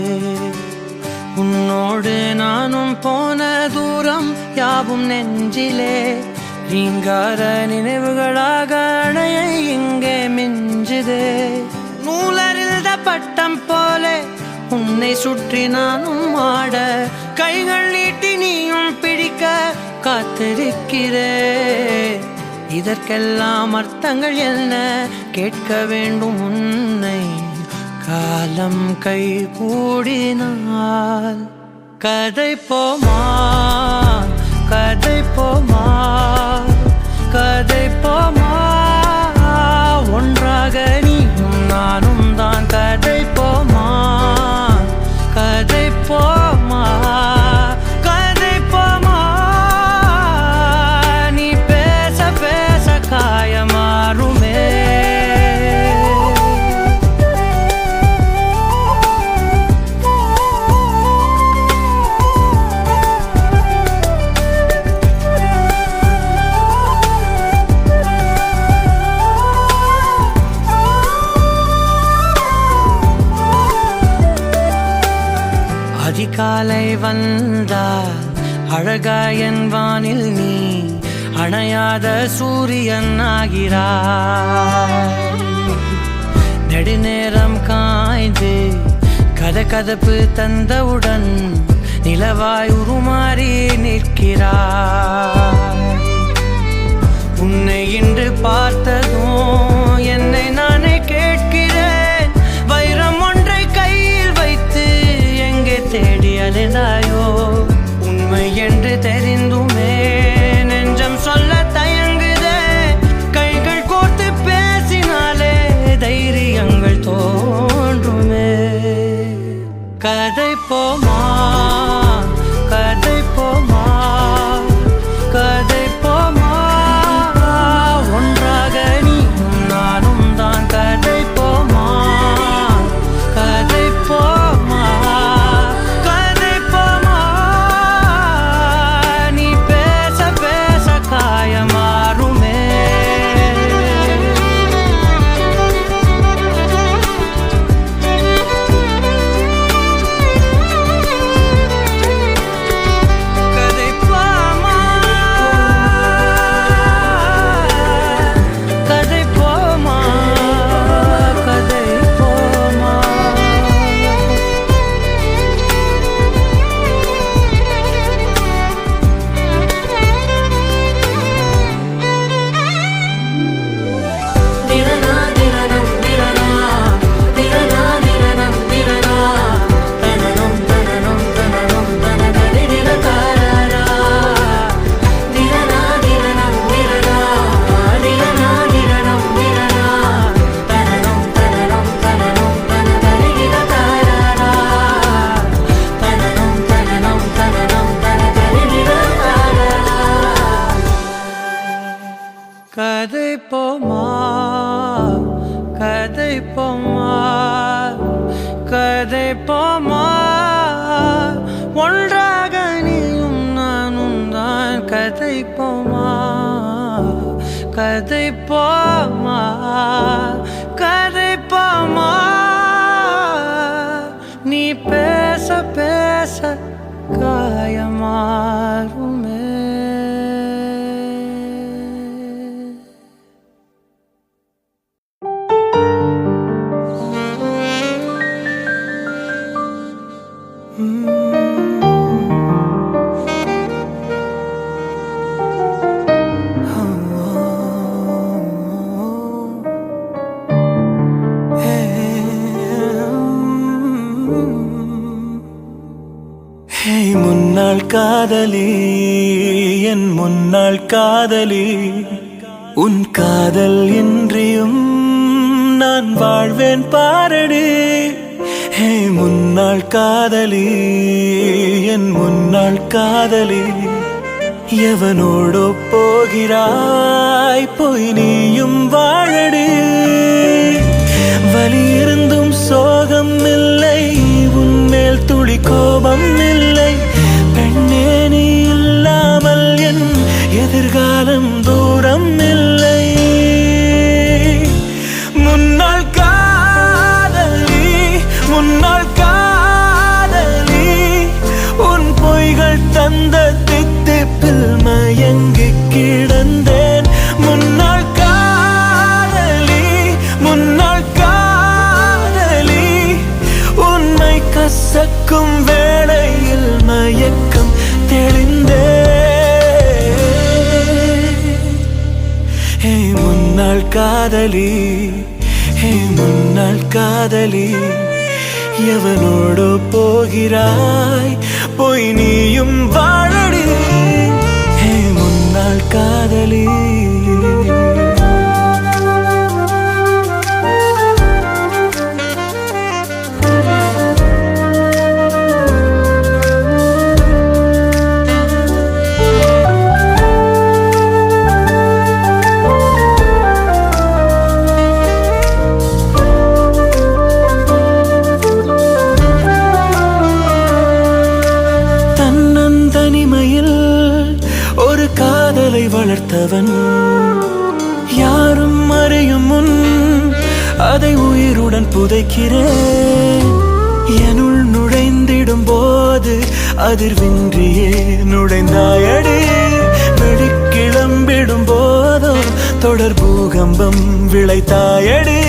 Speaker 1: உன்னோடு நானும் போன தூரம் யாவும் நெஞ்சிலே, நீங்காத நினைவுகளாக அணைய இங்கே மிஞ்சுதே. நூலறிந்த பட்டம் போலே உன்னை சுற்றி நானும் ஆட, கைகள் நீட்டி நீயும் பிடிக்க காத்திருக்கிறே. இதற்கெல்லாம் அர்த்தங்கள் என்ன கேட்க வேண்டும் உன்னை. காலம் கை கூடினால் கதை போமா, கதை போமா, கதை போமா. ஒன்றாக நீயும் நானும் தான் கதை போமா, கதை போமா, கதை போமா. நீ பேச பேச காயமாறும் அதிகாலை வந்தால் அழகாயன் வானில் நீ அணையாத சூரியன் ஆகிறாய். நெடுநேரம் காய்ந்து கதகதப்பு தந்தவுடன் நிலவாய் உருமாறி நிற்கிறாய். உன்னை இன்று பார்த்ததும் என்னை நானே கேட்கிறேன், வைரம் ஒன்றை கையில் வைத்து எங்கே தேடி அலைந்தாயோ? உண்மை என்று தெரிந்துமே நெஞ்சம் சொல்ல தயங்குதே, கைகள் கோர்த்து பேசினாலே தைரியங்கள் தோன்றுமே. கதை போமா கதை போமா கதை போமா, ஒன்றாக நீயும் நானும் தான். கதை போமா கதை போமா கதை போமா, நீ பேச பேச காயமாறுமே. கதை போமா கதை போமா கதை போமா. திரனா திரனம் திரனா திரனா திரனம் திரனா தனனம் தனனம் தனனம் தனதரி திரதாரா. திரனா திரனம் திரனா திரனா திரனம் திரனா தனனம் தனனம் தனனம் தனதரி திரதாரா. தனனம் தனனம் தனனம் தனதரி திரதாரா. கதை போமா கதை போமா கதை போமா, ஒன்றாக நீயும் நானும் தான். கதை போமா கதை போமா கதை போமா, நீ பேச பேச காயமாறுமே.
Speaker 7: முன்னாள் காதலி என் முன்னாள் காதலி, உன் காதல் இன்றியும் நான் வாழ்வேன் பாரடி. ஹே முன்னாள் காதலி என் முன்னாள் காதலி, எவனோடோ போகிறாய் போய் நீயும் வாழடி. வலி இருந்தும் சோகம் இல்லை, உன்மேல் துளி கோபம் இல்லை. பெண்ணே நீ இல்லாமல் என் எதிர்காலம் தூரம் இல்லை. முன்னாள் காதலி முன்னாள் காதலி, உன் பொய்கள் தந்த தித்திப்பில் மயங்கி கிடந்தேன். முன்னாள் காதலி முன்னாள் காதலி, உன்னை கசக்கும் வேளையில் மயக்கம் தெளிந்தே. ஹே முன்னாள் காதலி ஹே முன்னாள் காதலி, எவனோடு போகிறாய் போய் நீயும் வாழடி. ஹே முன்னாள் காதலி. வளர்த்தவன் யாரும் அறியும் முன் அதை உயிருடன் புதைக்கிறேன். என்னுள் நுழைந்திடும் போது அதிர்வின்றியே நுழைந்தாயடி. வெடிக்கிளம்பிடும் போதோ தொடர் பூகம்பம் விளைத்தாயடி.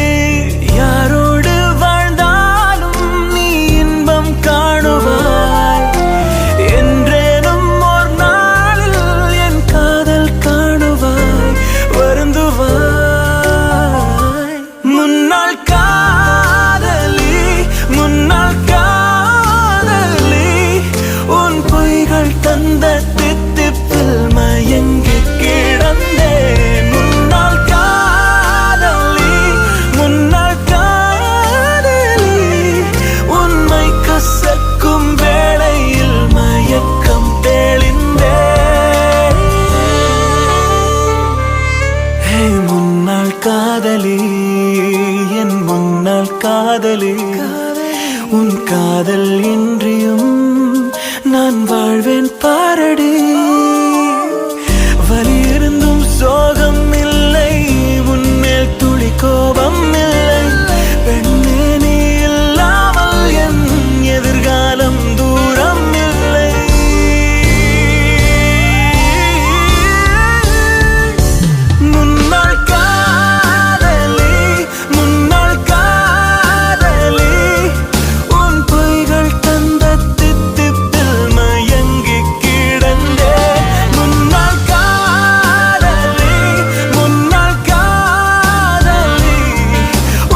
Speaker 7: யாரோடு வாழ்ந்தாலும் நீ இன்பம் காணுவாய் என்றேனும் ஓர் நாளில் என் காதல் காணுவாய் வருந்துவாய். முன்னாள் காதலி முன்னாள் காதலி உன் பொய்கள் தந்த தித்திப்பில் மயங்கி கிடந்தேன். முன்னாள் காதலி முன்னாள் காதலி உண்மை கசக்கும் வேளையில் மயக்கம் தெளிந்தேன். ஹே முன்னாள் காதலி என் முன்னாள் காதலி உன் காதல் இன்றியும் நான் வாழ்வேன் பாரடி. வலி இருந்தும் சோகம் இல்லை உன்மேல் துளி கோபம் இல்லை. பெண்ணே நீ இல்லாமல் என் எதிர்காலம் தூரம் இல்லை. முன்னாள் காதலி முன்னாள் காதலி உன் பொய்கள் தந்த தித்திப்பில் மயங்கி கிடந்தேன். முன்னாள் காதலி முன்னாள் காதலி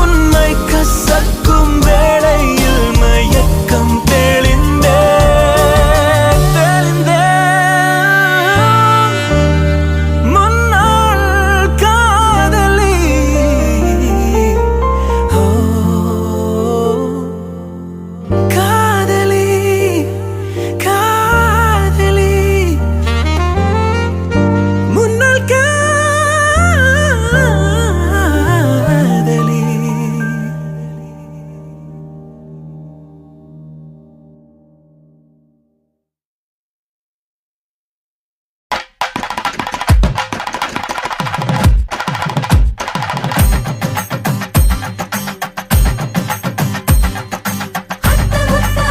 Speaker 7: உண்மை கசக்கும் வேளையில் மயக்கம் தெளிந்தேன் தெளிந்தேன். முன்னாள் காதலி ஓ காதலி காதலி முன்னாள் காதலி.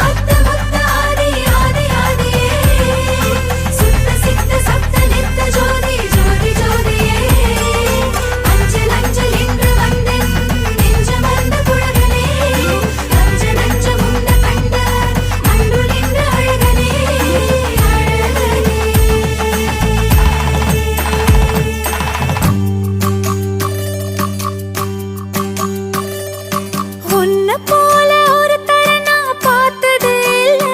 Speaker 2: அத்த முத்த ஆதி ஆதி ஆதியே சுத்த சித்த சப்த நித்த ஜோதி ஜோதி ஜோதியே அஞ்சல் அஞ்சல் என்று வந்தேன் நெஞ்சம் வந்த புழகனே. நஞ்ச நஞ்ச முன்ன கண்ட மண்டுள் என்ற அழகனே உன்னை போல ஒருத்தரை நான் பார்த்ததே இல்ல.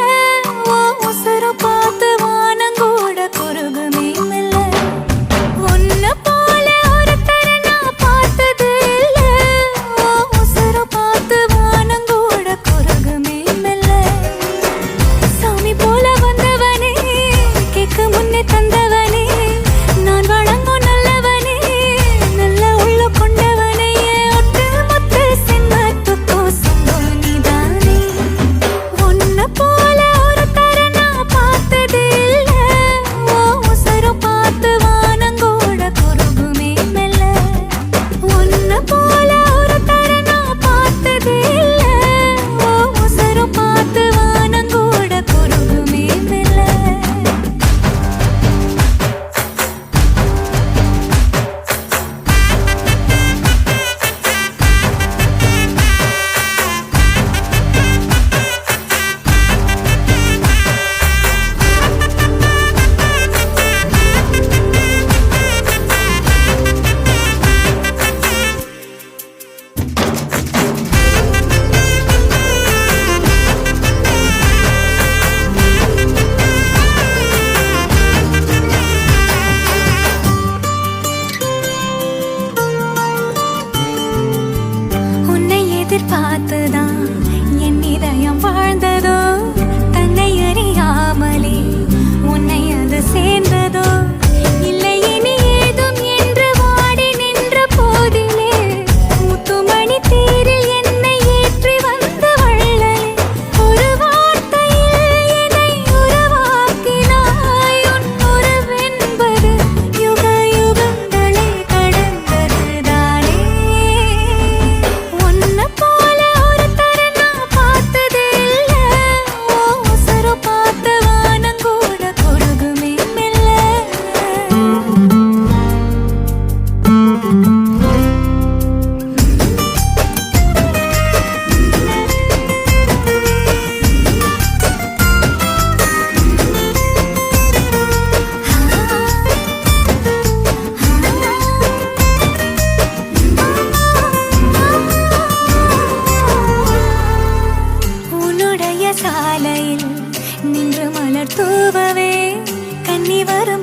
Speaker 2: உன் உசுர பார்த்து வானங்கூட குறுகுமே இல்ல. உன்னை போல ஒருத்தரை நான் பார்த்ததே இல்ல. உன் உசுர பார்த்து வானங்கூட குறுகுமே இல்ல. சாமி போல வந்தவனே கேட்க முன்னே தந்தவனே நான் வழங்கும் நல்லவனே நல்ல உள்ள கொண்டவனே ஒட்டு மொத்த சின்னத்துக்கோ சொந்தம்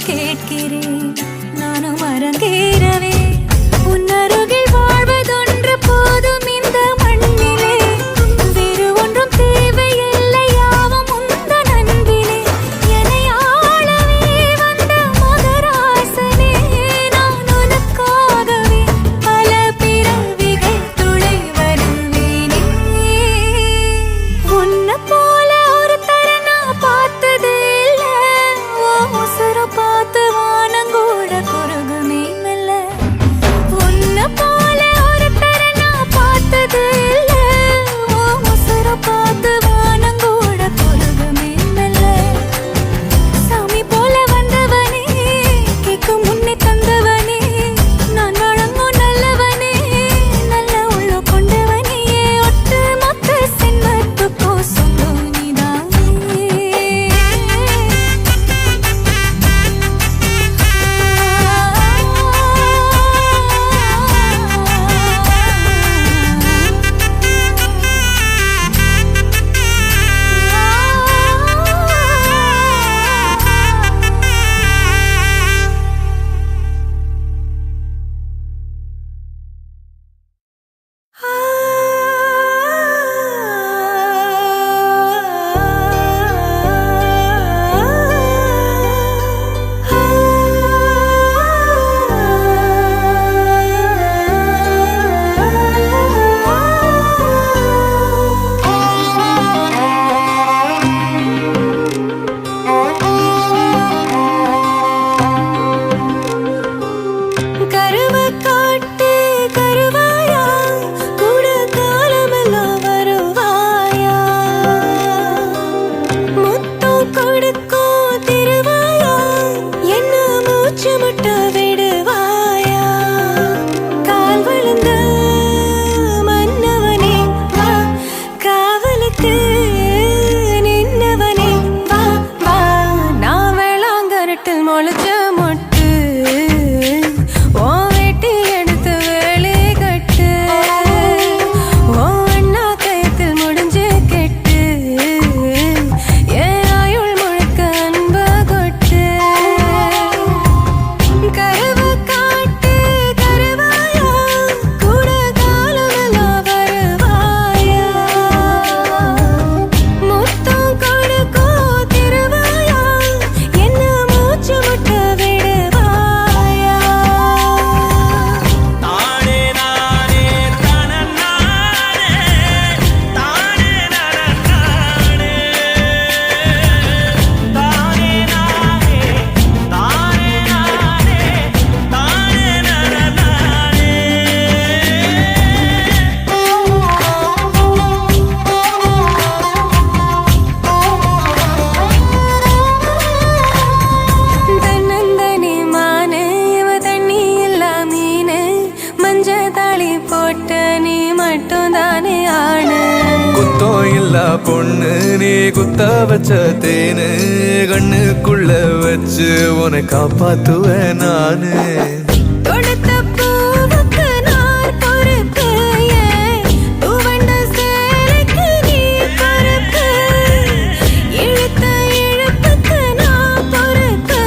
Speaker 5: கேட்கிறேன் நானும் அரங்கேறவே உன்னருகில் வாழ்வதொன்று போதும் இந்த மண்ணிலே வேறு ஒன்றும் தேவையில்லை யாவும் உந்தன் அன்பிலே என்னை ஆளவே வந்த மகராசனே நான் உனக்காகவே பல பிறவிகள் துளை வருவேனே உன்னை போல ஒரு தரனா பார்த்ததே இல்ல ஓ உசுர பார்த்து வானங்கூட குறுகுமே மெல்ல உன்னை போல ஒரு தரனா பார்த்ததே இல்ல ஓ உசுர பார்த்து வானங்கூட குறுகுமே மெல்ல சாமி போல வந்தவனே கேட்கும் முன்னே தந்தவனே நான் வழங்கும் நல்லவனே நல்ல உள்ள கொண்டவனே ஒட்டு மொத்த சென்மத்துக்கோ சொந்தம் நீதானே கருவ காட்டு கருவாயா கூட காலமெல்லாம் வருவாயா முத்தம் கொடுக்கும் திருவாயா என்ன மூச்சு முட்ட விடுவாயா கால் விழுந்த மன்னவனே வா காவலுக்கு நின்னவனே வா வா நான் வேளாங்கரட்டில் முளைச்ச மொட்டு ஓ வெட்டி எடுத்து வேலை கட்டு ஓ அண்ணா கயத்தில் முடிஞ்சு கெட்டு ஏன் ஆயுள் முழுக்க அன்ப கொட்டு கருவ காட்டு கருவாயா கூட காலமெல்லாம் வருவாயா முத்தம் கொடுக்கும் திருவாயா என்ன மூச்சு முட்ட விடுவாயா
Speaker 7: தானே நானே தனநானே தானே நனநானே தானே நானே தானே நானே தானே நனநானே
Speaker 5: தன்னந்தனி மானே இவ தண்ணி இல்லா மீனு மஞ்ச தாளி போட்ட நீ மட்டும் தானே ஆணு
Speaker 7: குத்தம் இல்ல பொண்ணு நீ குத்த வச்ச தேனு கண்ணுக்குள்ள வச்சு உன்னை காப்பாத்துவேன் நானு
Speaker 5: தொடுத்த பூவுக்கு நான் பொறுப்பு துவண்ட சேலைக்கு நீ பொறுப்பு இழுத்த இழுப்புக்கு நான் பொறுப்பு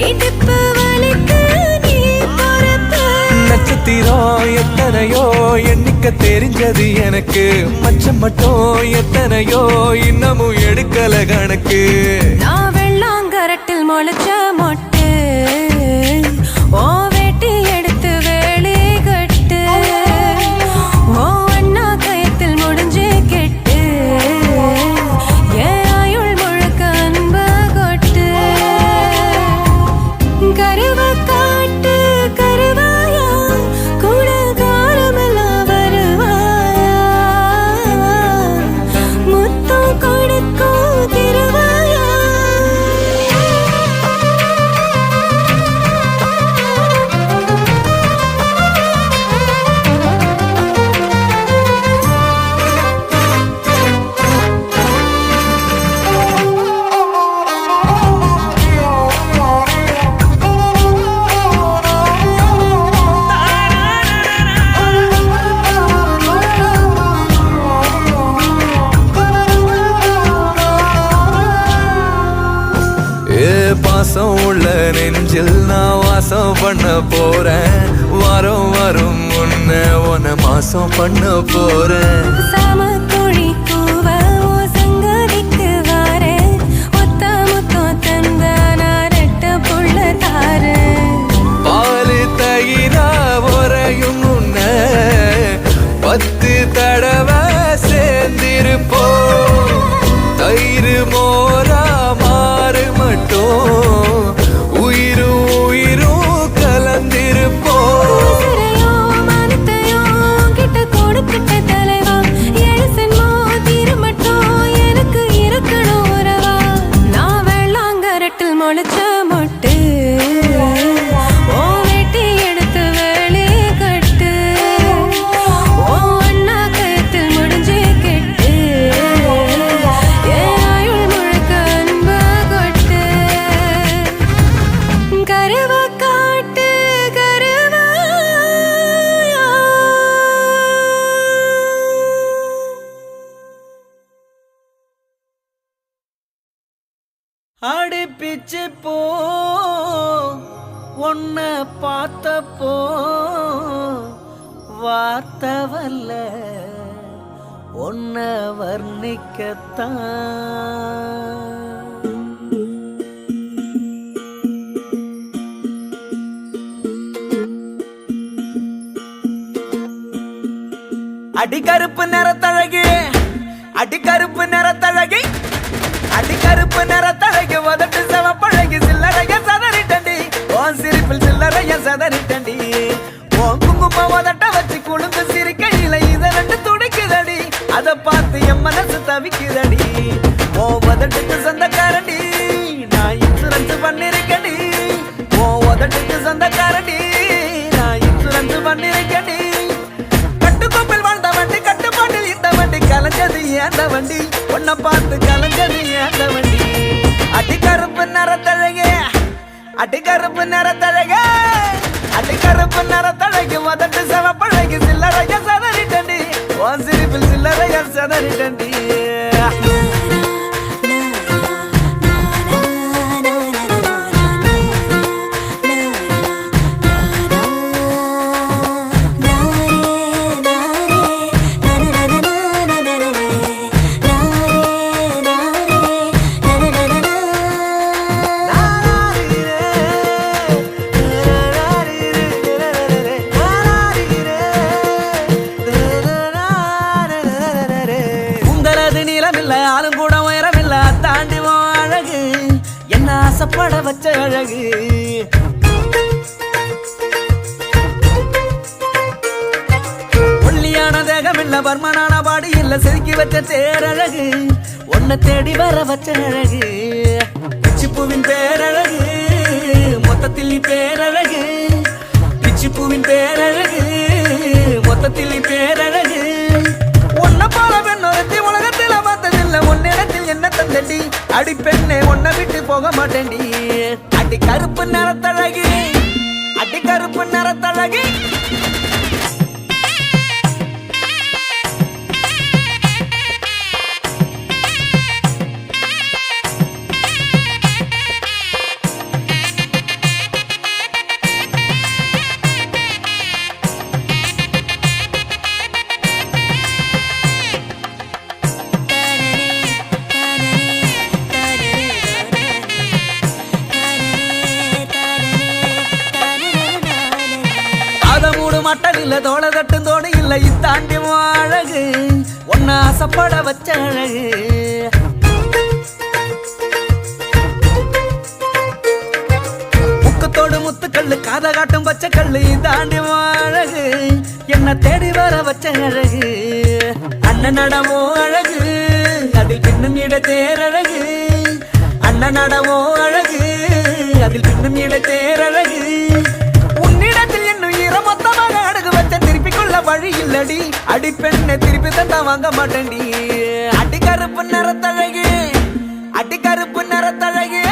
Speaker 5: இடுப்பு வலிக்கு நீ பொறுப்பு
Speaker 7: நட்சத்திரம் எத்தனையோ எண்ணிக்க தெரிஞ்சது எனக்கு மச்சம் மட்டும் எத்தனையோ இன்னமும் எடுக்கல கணக்கு
Speaker 5: நான் வெள்ளாங்கரட்டில் முளைச்ச மொட்டு ஓ வெட்டி எடுத்து வேலை கட்டு ஓ அண்ணா கயத்தில் முடிஞ்சு கெட்டு ஏன் ஆயுள் முழுக்க அன்ப கொட்டு கருவ காட்டு கருவாயா கூட காலமெல்லாம் வருவாயா முத்தம் கொடுக்கும் திருவாயா
Speaker 7: பாசம் உள்ள நெஞ்சில் நான் வாசம் பண்ண போறேன். வாரம் வரும் முன்ன உன்னை மாசம் பண்ண போறேன்.
Speaker 5: சாமக்கோழி கூவ ஓ சங்கதிக்கு வாரேன். ஒத்த முத்தம் தந்த நான் ரெட்ட புள்ள தாரேன்.
Speaker 7: பாலு தயிரா உறையும் முன்ன 10 தடவை சேர்ந்திருப்போம். தயிர் மோரா மாறு மட்டும் உயிரும் உயிரும் கலந்திருப்போம்.
Speaker 5: உசுரையோ மனத்தையோ கிட்ட கொடுத்துட்ட தலைவா. எழுசன்மோ தீர மட்டும் எனக்கு இருக்கணும் உறவா. நான் வெள்ளாங்கரட்டில் முளைச்ச மொட்டு. ஓ வெட்டி எடுத்து வேலி கட்டு. ஓ அண்ணா கயத்தில் முடிஞ்சு கெட்டு. என் ஆயுள் முழுக்க அன்பா கொட்டு. கருவ காட்டு கருவா.
Speaker 1: அடிப்பிச்சு போ உன்னை பார்த்தப்போ வார்த்தை வல்ல உன்னை வர்ணிக்கத்தான். அடிக்கருப்பு நிறத்தழகி அடிக்கருப்பு நிறத்தழகி அடிக்கருப்பு நிறத்தழகி உதட்டு செவப்பழகி சில்லறைய சதறிட்டண்டி. உன் சிரிப்பில் சில்லறைய சதறிட்டண்டி. உன் குங்கும உதட்ட வச்சு குழுந்து சிரிக்கையில இத ரெண்டு துடிக்குதடி. அதை பார்த்து என் மனசு தவிக்குதடி. உன் உதட்டுக்கு சொந்தக்காரண்டி நான் இன்சூரன்ஸ் பண்ணிருக்கடி. உன் உதட்டுக்கு சொந்தக்காரண்டி நான் இன்சூரன்ஸ் பண்ணிருக்கடி. கட்டுக்கோப்பில் வாழ்ந்த வண்டி கட்டுப்பாட்டில் இந்த வண்டி கலைஞ்சது ஏந்த வண்டி. உன்னை பார்த்து கலைஞ்சது ஏந்த வண்டி. அடிக்கருப்பு நிறத்தழகே அடிக்கருப்பு நிறத்தழகே அடிக்கருப்பு நிறத்தழகி உதட்டு செவப்பழகி சில்லறைய சதறிட்டண்டி. உன் சிரிப்பில் சில்லறைய சதறிட்டண்டி. உங்களது நீளமில்ல ஆளும் கூட உயரமில்ல தாண்டி அழகு என்ன ஆசைப்பட வச்ச அழகு. ஒல்லியான தேகம் இல்ல பர்மனான பாடி இல்ல செதுக்கி வச்ச தேரழகு. உன்னை தேடி வர வச்ச அழகு. பிச்சிப்பூவின் பேரழகு மொத்தத்தில் பேரழகு. பிச்சிப்பூவின் பேரழகு மொத்தத்தில் பேரழகு. உன்னை போல பெண்ணொருத்தி உலகத்தில் பார்த்ததில்ல. உன்னிடத்தில் என்ன தந்தடி அடி பெண்ணே உன்னை விட்டு போக மாட்டேன்டி. அடி கருப்பு நிறத்தழகி அடி கருப்பு நிறத்தழகி. மட்டன் இல்ல தோள தட்டும் தோணி இல்ல இத்தாண்டி அழகு. உன்னை ஆசைப்பட வச்ச அழகு. முக்கத்தோடு முத்துக்கல்லு காத காட்டும் பச்சை கல்லு இதாண்டி அழகு. என்ன தேடி வர வச்ச அழகு. அண்ணன் நடமோ அழகு அதில் பின்னும் இட தேரழகு. அண்ணன் நடமோ அழகு அதில் பின்னும் இட தேரழகு. உன்னிடத்தில் இன்னும் மொத்தமாக அடகு வச்ச திருப்பி கொள்ள வழி இல்லடி. அடி பெண்ணை திருப்பி தந்தா வாங்க மாட்டேன்டி. அடி கருப்பு நிறத்தழகி அடி கருப்பு நிறத்தழகி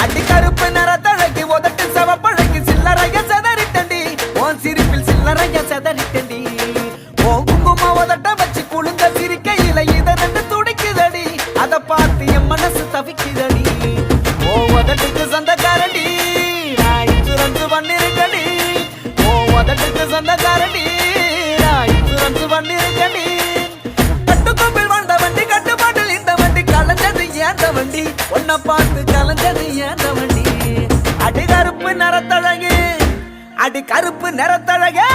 Speaker 1: அடி கருப்பு நிறத்தழகி உதட்டு செவப்பழகி சில்லறைய சதறிட்டண்டி. உன் சிரிப்பில் சில்லறைய சதறிட்டண்டி. உன் குங்கும உதட்ட வச்சு குழுந்த சிரிக்கையில இத ரெண்டு துடிக்குதடி. அதை பார்த்து என் மனசு தவிக்குதடி. உன் உதட்டுக்கு சொந்த வண்டி உன்னை பார்த்து கலந்தது ஏந்த வண்டி அடி கருப்பு நிறத்தழகு அடி கருப்பு நிறத்தழகே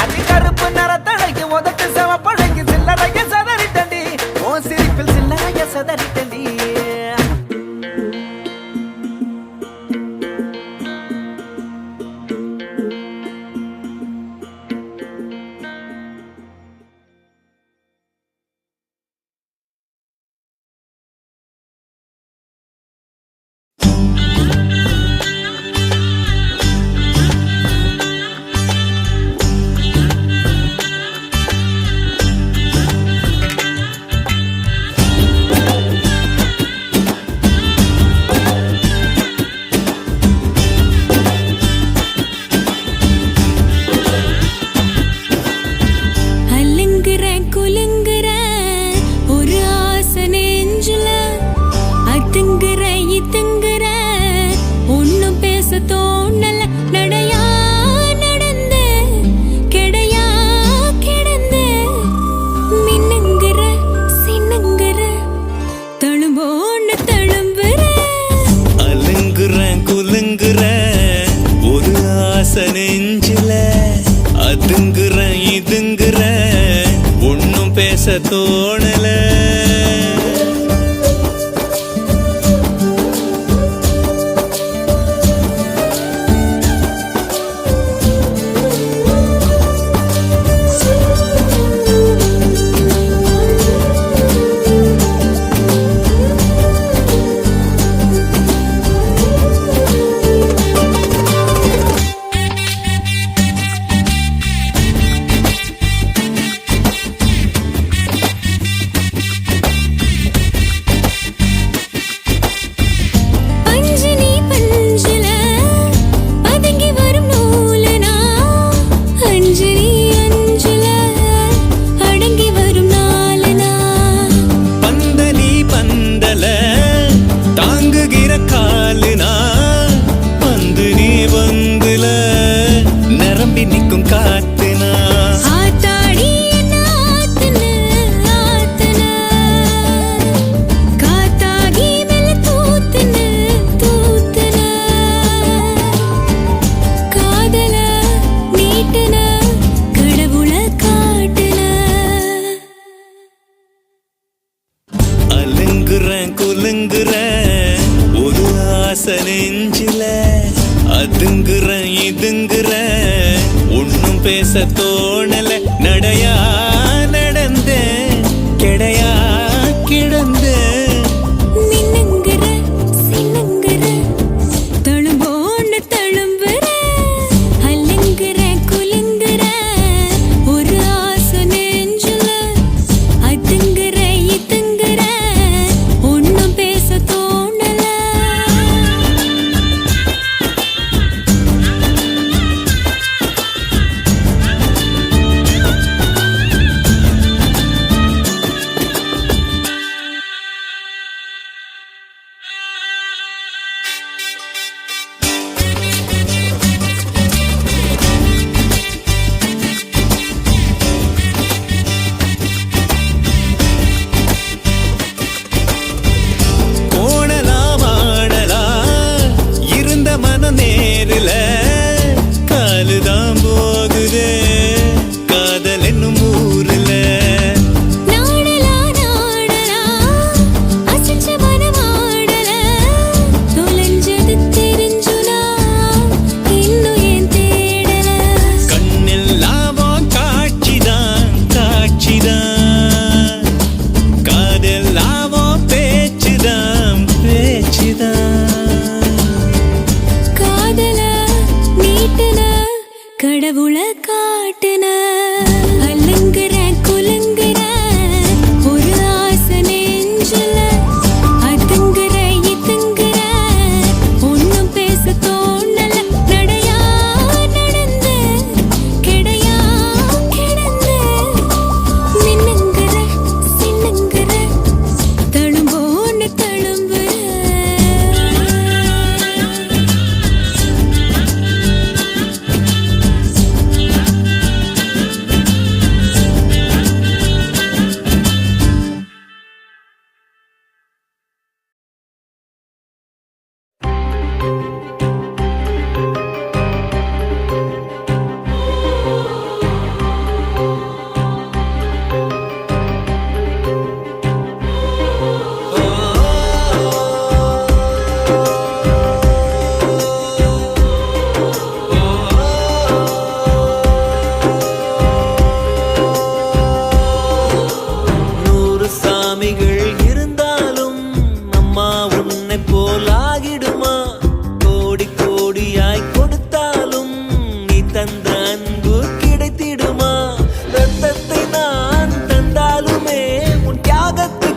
Speaker 1: அடி கருப்பு நிறத்தழகு உதட்டு செவப்பழகு சில்லறைய சதறிட்டண்டி ஓ சிரிப்பில் சில்லறைய சதறிட்டண்டி
Speaker 8: தோணல நெஞ்சில அதுங்குற இதுங்குற ஒன்னும் பேச தோணல நடையா நடந்தேன் கிடையா கிடந்தேன்
Speaker 5: மின்னுங்குற சின்னுங்குற தழும்போன்னு தழும்புற அல்லுங்குற குலுங்குற ஒரு ஆசை நெஞ்சில அதுங்குற இதுங்குற ஒன்னும் பேச தோணல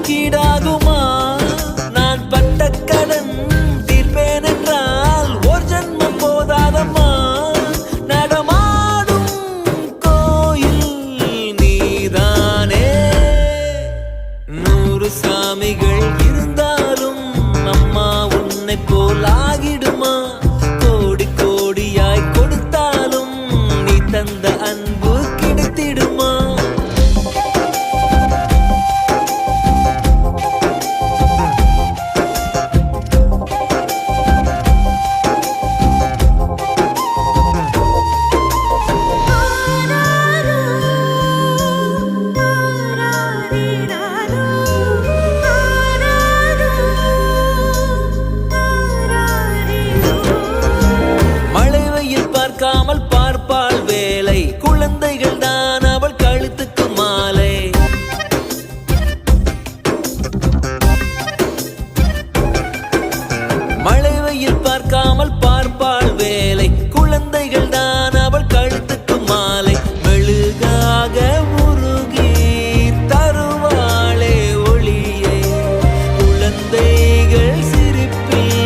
Speaker 1: தியாகத்துக்கீடாகுமா நான் பட்ட கடன் தீர்ப்பேன் என்றால் ஒரு ஜென்மம் போதாதம்மா நடமாடும் கோயில் நீதானே 100 சாமிகள் இருந்தாலும் அம்மா உன்னை போல் ஆகிடுமா கோடி கோடியாய் கொடுத்தாலும் நீ தந்த அன்பு கிடைத்திடுமா மழை வெயில் பார்க்காமல் பார்ப்பாள் வேலை குழந்தைகள் தான் அவள் கழுத்துக்கு மாலை மழை வெயில் பார்க்காமல் பார்ப்பாள் வேலை குழந்தைகள் தான் அவள் கழுத்துக்கு மாலை மெழுகாக உருகி தருவாளே ஒளியை குழந்தைகள் சிரிப்பில்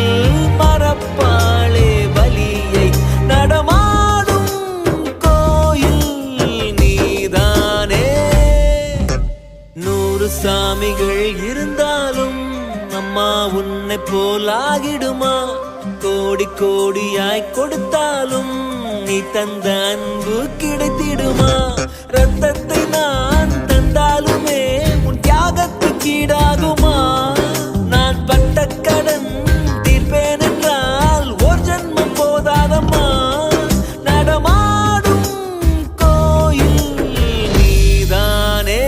Speaker 1: மறப்பாளே வலியை நடமாடும் கோயில் நீதானே 100 சாமிகள் இருந்தாலும் அம்மா உன்னை போல் ஆகிடுமா கோடி கோடியாய் கொடுத்தாலும் நீ தந்த அன்பு கிடைத்திடுமா ரத்தத்தை நான் தந்தாலுமே உன் தியாகத்துக்கீடாகுமா நான் பட்ட கடன் தீர்ப்பேன் என்றால் ஒரு ஜென்மம் போதாதம்மா நடமாடும் கோயில் நீதானே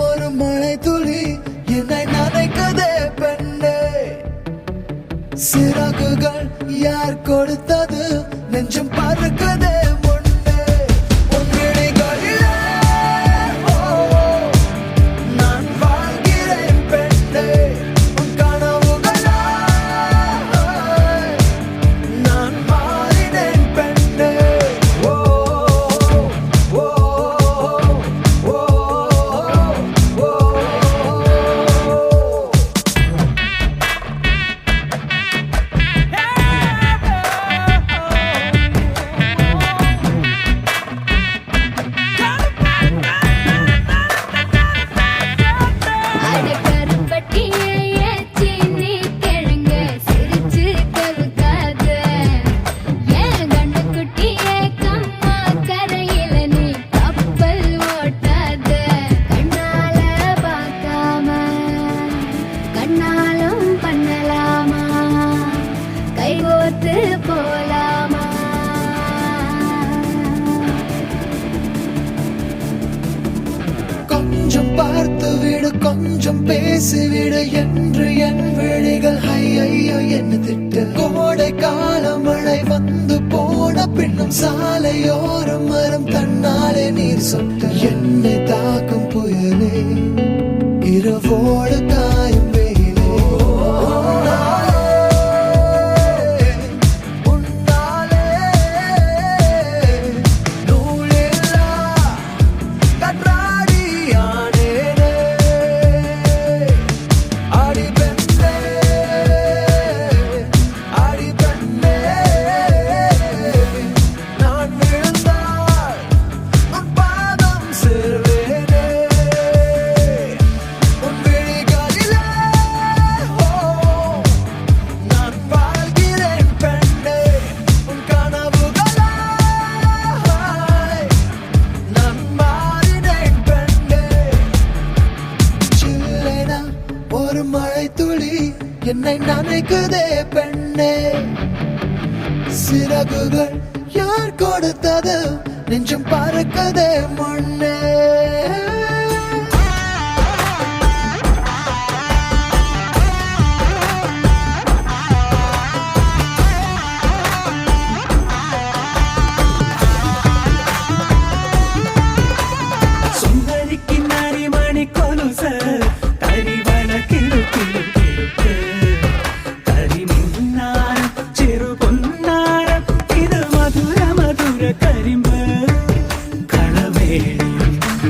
Speaker 7: ஒரு மழை துளி என்னை நனைக்குதே பெண்ணே சிறகுகள் யார் கொடுத்தது நெஞ்சம் பறக்குதே முன்னே உன் விழிகளிலே நான் வாழ்கிறேன் பெண்ணே உன் கனவுகளாய் நான் மாறினேன் பெண்ணே ஓ ஓ ஓ ஓ
Speaker 4: அட கருப்பட்டியை ஏச்சி நீ கிழங்க சிரிச்சு கருக்காத ஏன் கண்ணுக்குட்டியே கம்மா கரையில நீ கப்பல் ஓட்டாத கண்ணால பார்க்காம கண்ணாலும் பண்ணலாமா கைகோத்து போலாமா
Speaker 7: கொஞ்சம் பார்த்து விடு கொஞ்சம் பேசிவிடு என்று என் விழிகள் ஐயோ என்ன திட்டு கோடை கால மழை வந்து போன பின்னும் சாலையோரம் மரம் தன்னாலே நீர் சொட்டு என்னை தாக்கும் புயலே இரவோடு காயும் வெயிலே உன்னாலே நூலில்லா கற்றாடியானேனே அடி பெண்ணே நான் விழுந்தால் உன் பாதம் சேர்வேனே உன் விழிகளிலே நான் வாழ்கிறேன் பெண்ணே உன் கனவுகளாய் நான் மாறினேன் பெண்ணே சில்லென ஒரு மழை துளி என்னை நனைக்குதே பெண்ணே சிறகுகள் யார் கொடுத்தது நெஞ்சம் பறக்கதே முன்னே
Speaker 1: சுந்தரிக்கு நரிமணி கொலுச கரிவள கிழு கிழு கிழு கரிமின்னாரம் சிறு பொன்னாரம் இது மதுர மதுர கரிம்பு களவேணி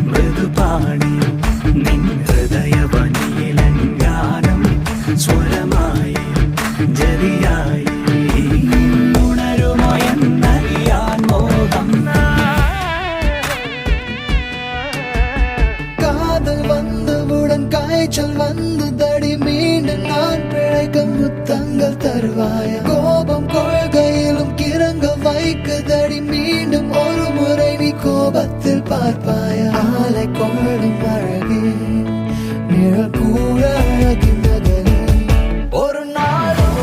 Speaker 1: மிருதுபாணி நின் ഹൃദയവനിയിലങ്കാരം സ്വരമായി ജതിയായി ഉണരുമോ എന്നറിയാൻ മോഹം
Speaker 7: காதல் வந்தவுடன் காய்ச்சல் வந்ததடி மீண்டும் நான் பிழைக்க முத்தங்கள் தருவாய கோபம் கொள்கையிலும் கிறங்க வைக்குதடி மீண்டும் ஒரு முறை நீ கோபத்தில் பார்ப்பாய ஆலை கொள்ளும் அழகே நிழல் கூட அழகின்றதே ஒரு நாளும்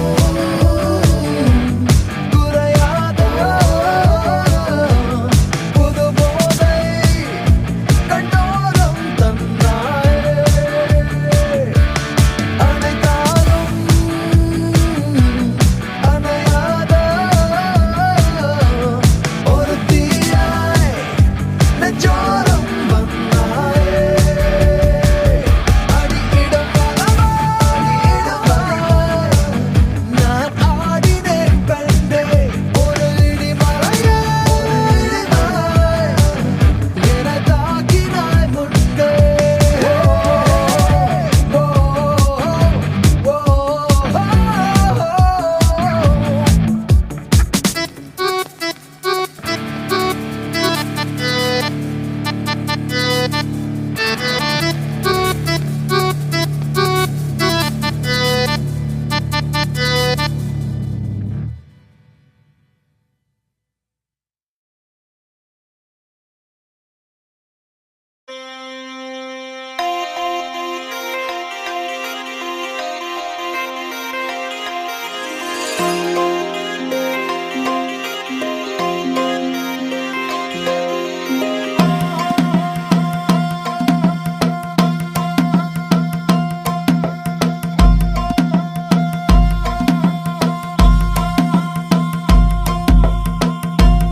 Speaker 7: குறையாத புது போதை கண்டோரம் தந்தாயே அனைத்தாலும் அணையாத ஒரு தீயாய் நெஞ்சோரம் வந்தாயே அடியிடம் நான் ஆடினேன் கண்டே ஒரு இடிமலையே என தாக்கினாய் முன்னே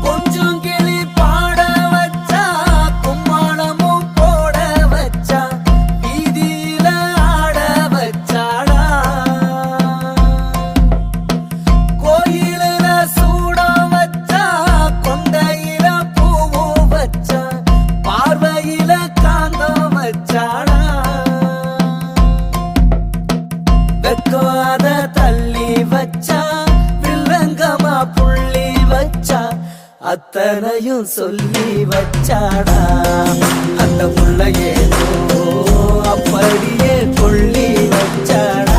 Speaker 1: கொஞ்சம் கிளி பாட வச்சா கும்மாளமும் போட வச்சா வீதியில ஆட வச்சாடா கோயிலில சூட வச்சா கொண்டையில பூவும் வச்சா பார்வையில காந்தம் வச்சாடா வெக்காத தள்ளி வச்சா வில்லங்கமா புள்ளி வச்சா அத்தனையும் சொல்லி வச்சாடா அந்த புள்ளையேதோ அப்படியே கொள்ளி வச்சாடா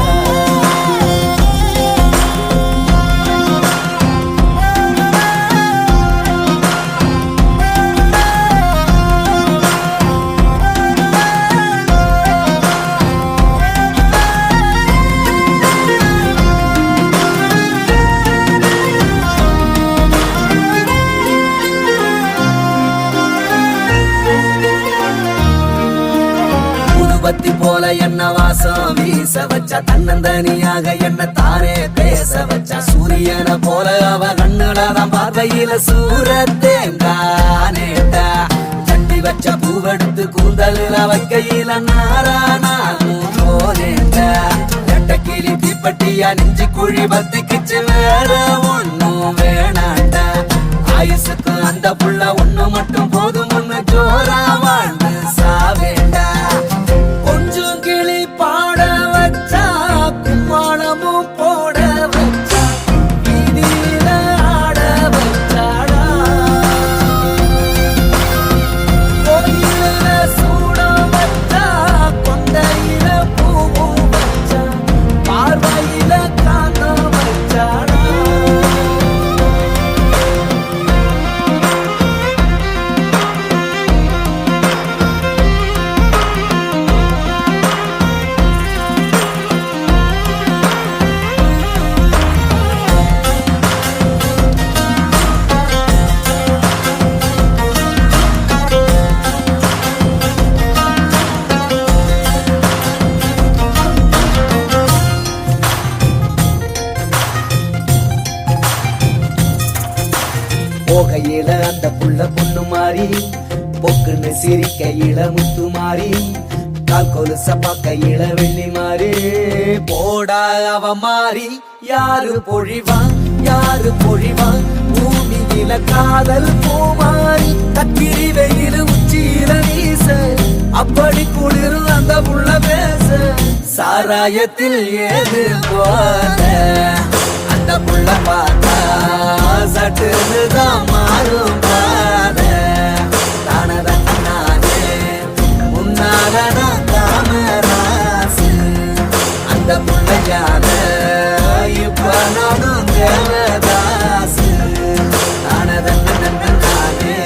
Speaker 1: ஊதுபத்தி போல என்ன வாசம் வீச வச்சா தன்னந்தனியாக என்ன தானே பேச வச்சா சூரியனை போல அவ கண்ணுலதான் பார்வையில சூரத்தேங்கானேட்டா சண்டி வச்ச பூவெடுத்து கூந்தலில் வைக்கையில நாரானாகும் போனேட்டா எட்டக்கிளி தீப்பட்டியா நெஞ்சு குழி பத்திக்கிச்சு வேற ஒண்ணும் வேணாண்டா ஆயுசுக்கு அந்த புள்ள ஒண்ணு மட்டும் போதும் ஒண்ணு ஜோரா வாழ்ந்து சாவேண்டா கொஞ்சம் கிளி பாட வச்சா கும்மாளமும் போட வச்சா வீதியில ஆட வச்சாடா கோயிலில சூட வச்சா கொண்டையில பூவும் வச்சா பார்வையில காந்தம் வச்சாடா பார்க்கையில அந்த புள்ள பொண்ணு மாறி பொக்குன்னு சிரிக்கையில முத்து மாறி கால் கொலுச பார்க்கையில வெள்ளி மாறி போடா அவ மாறி யாரு பொழிவான் யாரு பொழிவான் பூமியில காதல் பூமாரி கத்திரி வெயில் உச்சியில வீச அப்படி குளிரும் அந்த புள்ள பேச சாராயத்தில் ஏது போல அந்த புள்ள பார்த்தா சட்டுதான் மாறும் பாத தானதான் நானே முன்னால நான் காமராசு அந்த புள்ள யார இப்ப நானும் தேவதாசு தானதான் நானே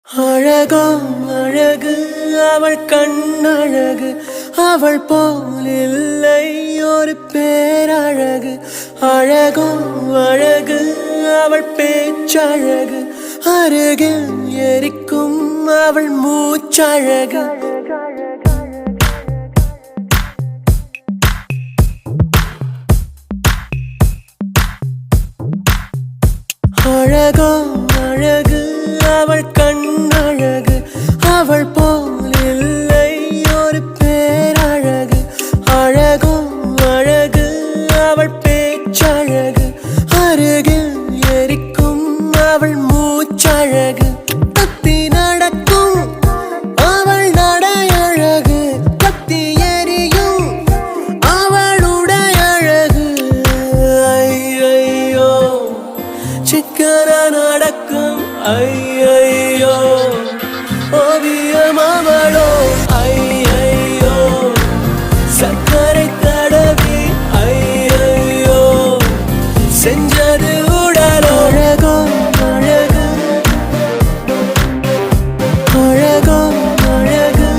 Speaker 7: அழகோ அழகு அவள் கண்ணழகு அவள் போல் இல்லை ஒரு பேரழகு அழகோ அழகு அவள் பேச்சழகு அருகில் எரிக்கும் அவள் மூச்சழகு அழகோ அழகு அவள் கண்ணழகு அவள் போல் இல்லை ஒரு பேரழகு அழகோ அழகு அவள் பேச்சழகு அருகில் எரிக்கும் அவள் மூச்சழகு கத்தி நடக்கும் அவள் நடையழகு கத்தி எரியும் அவளுடைய அழகு ஐயோ சிக்கன நடக்கும் ஐயோ ஓவியம் அவளோ ஐயோ சக்கரை தடவி ஐயோ செஞ்சது உடலோ அழகோ அழகு அழகோ அழகு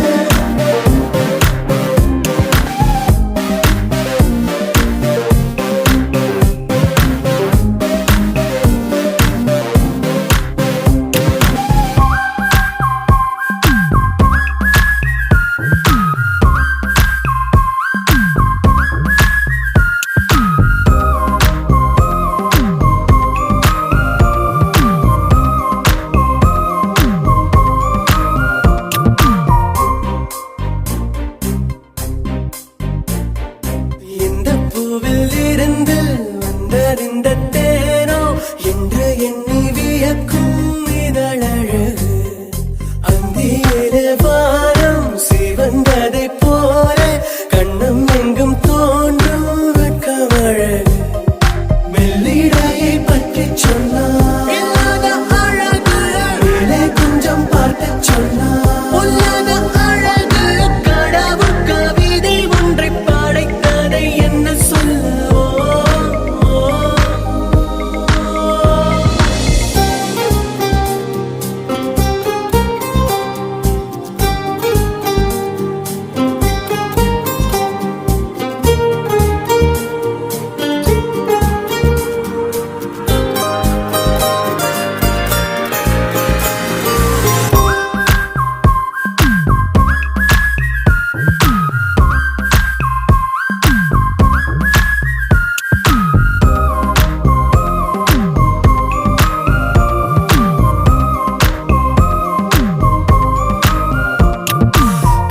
Speaker 7: இந்த பூவில் இருந்து வந்தறிந்த தேனோ என்று எண்ணி வியக்கும் இதழழகு அந்தியிலே வானம் சிவந்ததை போல கண்ணம் எங்கும் தோன்றும் வெட்கமழகு மெல்லிடையை பற்றி சொன்னார் இல்லாத அழகு மேலே கொஞ்சம் பார்க்க சொன்னார் பொல்லாத அழகு கடவுள் கவிதை ஒன்றை படைத்ததை என்ன சொல்லுவோ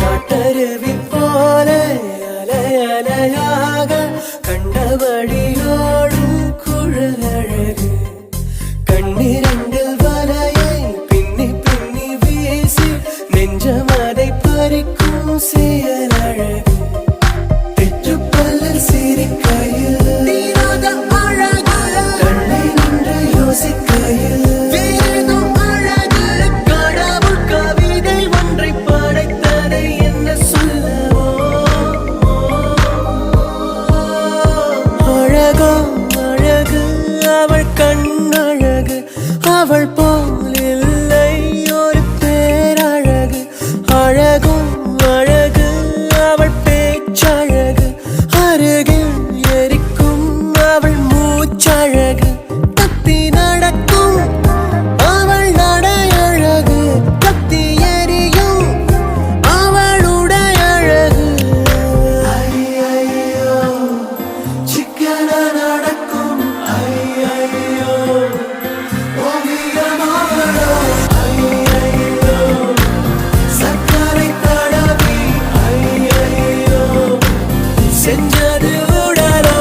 Speaker 7: காட்டருவி போல அலையலையாக கண்டபடியோடும் குழலழகு கண்ணிரண்டில் வலையை பின்னி பின்னி வீசி நெஞ்சமதை பறிக்கும் செயலழகு தெற்றுப்பல்லில் சிரிக்கையில் தீராத அழகு கண்ணை நின்று யோசிக்கையில் வேறேதோ அழகு கடவுள் கவிதை ஒன்றை படைத்ததை என்ன சொல்லவோ அவள் போல் இல்லை ஒரு பேரழகு அழகும் அழகு அவள் பேச்சழகு அருகில் எரிக்கும் அவள் மூச்சழகு கத்தி நடக்கும் அவள் நடையழகு கத்தி எரியும் அவளுடைய அழகு ஐயையோ சிக்கன நடக்கும் ஐயையோ ஓவியமாவளோ ஐயையோ சக்கரை தடவி ஐயையோ செஞ்சது உடலோ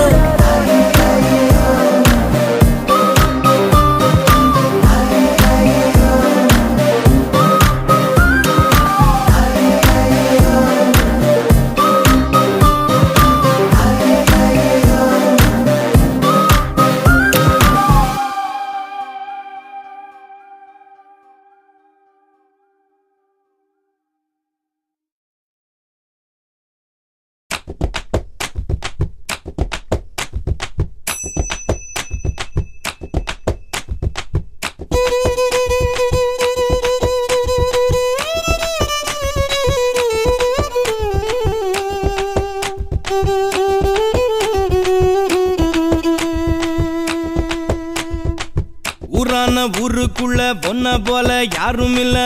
Speaker 8: ஊரான ஊருக்குள்ள பொண்ண போல யாரும் இல்ல,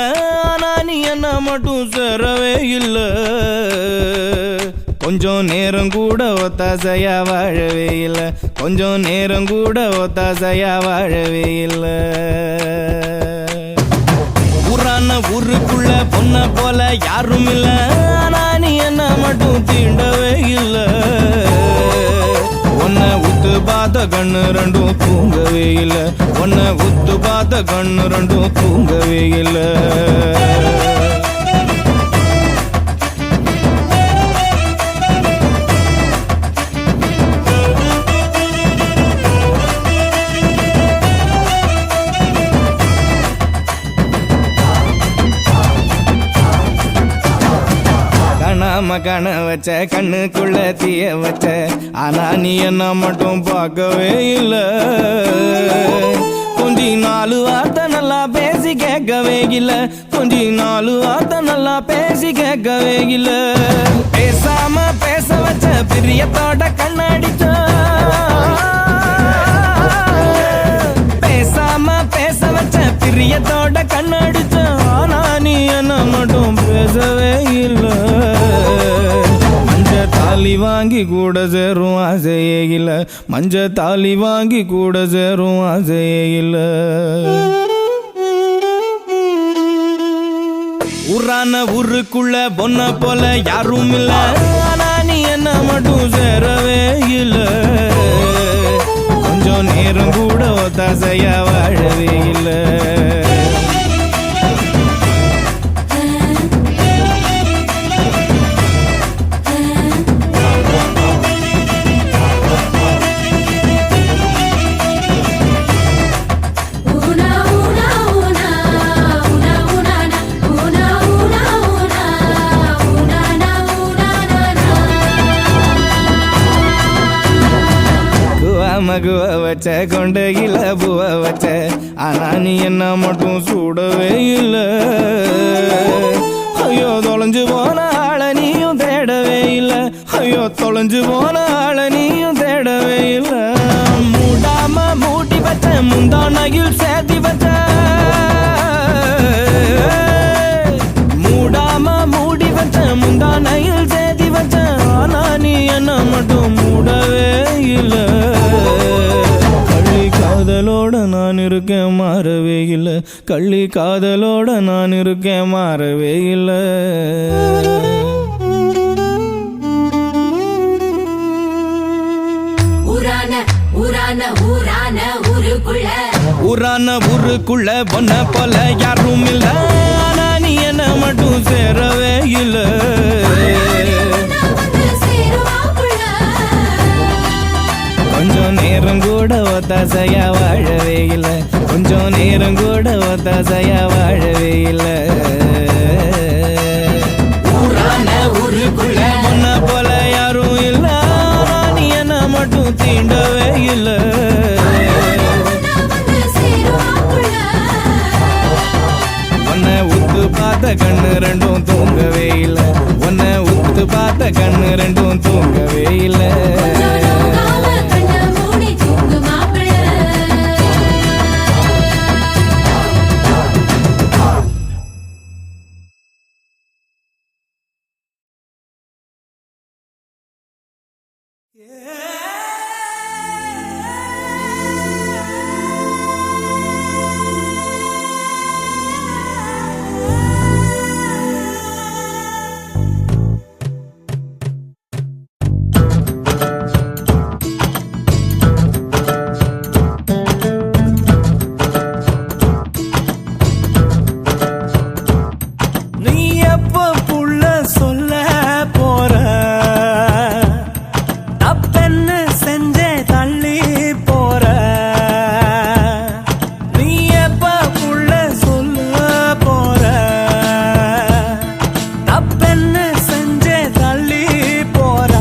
Speaker 8: ஆனா நீ என்ன மட்டும் சேரவே இல்ல. கொஞ்சம் நேரம் கூட ஒத்தாசையா வாழவே இல்ல, கொஞ்சம் நேரம் கூட ஒத்தாசையா வாழவே இல்ல. ஊரான ஊருக்குள்ள பொண்ண போல யாரும் இல்ல, ஆனா நீ என்ன மட்டும் தீண்டவே இல்ல. உன்னை உத்து பார்த்த கண்ணு ரெண்டும் தூங்கவே இல்ல, உன்னை உத்து பார்த்த கண்ணு ரெண்டும் தூங்கவே இல்ல. கணாம கண வச்ச கண்ணுக்குள்ள தீய வச்ச, ஆனா நீ என்ன மட்டும் பார்க்கவே இல்ல. கொஞ்சி 4 வார்த்தை நல்லா பேசி கேட்கவே இல்ல, கொஞ்சி 4 வார்த்தை நல்லா பேசி கேட்கவே இல்ல. பேசாம பேச வச்ச பிரியத்தோட கண்ணடிச்ச, பேசாம பேச வச்ச பிரியத்தோட கண்ணடிச்ச, ஆனா நீ என்ன மட்டும் பேசவே இல்ல. மஞ்ச தாலி வாங்கி கூட சேரும் ஆசையே இல்ல, மஞ்ச தாலி வாங்கி கூட சேரும் ஆசையே இல்ல. ஊரான ஊருக்குள்ள பொண்ண போல யாரும் இல்ல, ஆனா நீ என்ன மட்டும் சேரவே இல்ல. கொஞ்சம் நேரம் கூட ஒத்தாசையா வாழவே இல்ல. மகுவ வச்ச கொண்டையில பூவ வச்ச, ஆனா நீ என்ன மட்டும் சூடவே இல்ல. ஐயோ தொலைஞ்சு போன ஆள நீயும் தேடவே இல்ல, ஐயோ தொலைஞ்சு போன ஆள நீயும் தேடவே இல்ல. மூடாம மூட்டி வச்ச முந்தானையில் சேர்த்தி வச்ச, மூடாம மூடி வச்ச முந்தானையில் சேர்த்தி வச்ச, ஆனா நீ என்ன மட்டும் மூடவே இல்ல. கள்ளி காதலோட நான் இருக்கேன் மாறவே இல்ல, கள்ளி காதலோட நான் இருக்கேன் மாறவே இல்ல. ஊரான ஊருக்குள்ள பொண்ண போல யாரும் இல்ல, ஆனா நீ என்ன மட்டும் சேரவே இல்ல. கொஞ்சம் நேரம் கூட ஒத்தாசையா வாழவே இல்ல, கொஞ்சம் நேரம் கூட ஒத்தாசையா வாழவே இல்ல. ஊரான ஊருக்குள்ள பொண்ண போல யாரும் இல்ல, நீ என்ன மட்டும் தீண்டவே இல்ல. நீ எப்ப புள்ள சொல்ல போற தப்பென்னு செஞ்சே தள்ளி போற நீ எப்ப புள்ள சொல்ல போற தப்பென்னு செஞ்சே தள்ளி போற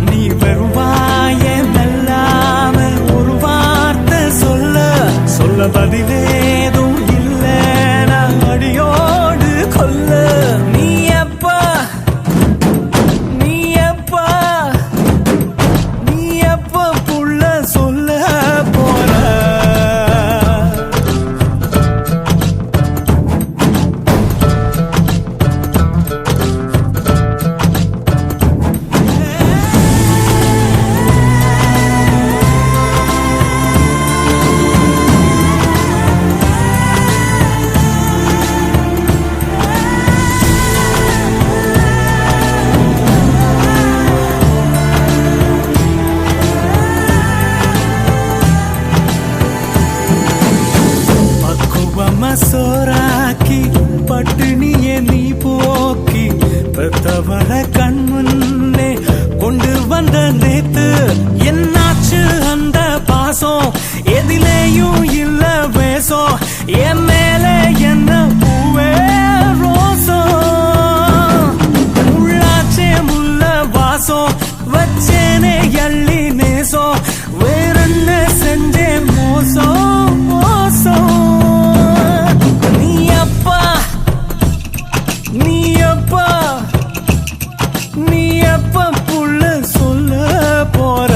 Speaker 8: நீ வெறுவாயே மெல்லாம ஒரு வார்த்தை சொல்ல பதிலேதும் இல்லை நான் அடியோடு கொல்ல நீ எப்ப புள்ள சொல்ல போற சோறாக்கி பட்டினியே நீ போக்கி பெத்தவள கண் முன்னே கொண்டு வந்த நேத்து என்னாச்சு அந்த பாசம் எதிலேயும் இல்ல வேசம் என் மேல என்ன பூவே ரோசம் உள்ளாச்சே முல்ல வாசம் வச்சேனே எள்ளி நேசம் வேறென்ன செஞ்சே மோசம் மோசம் நீ எப்ப புள்ள சொல்ல போற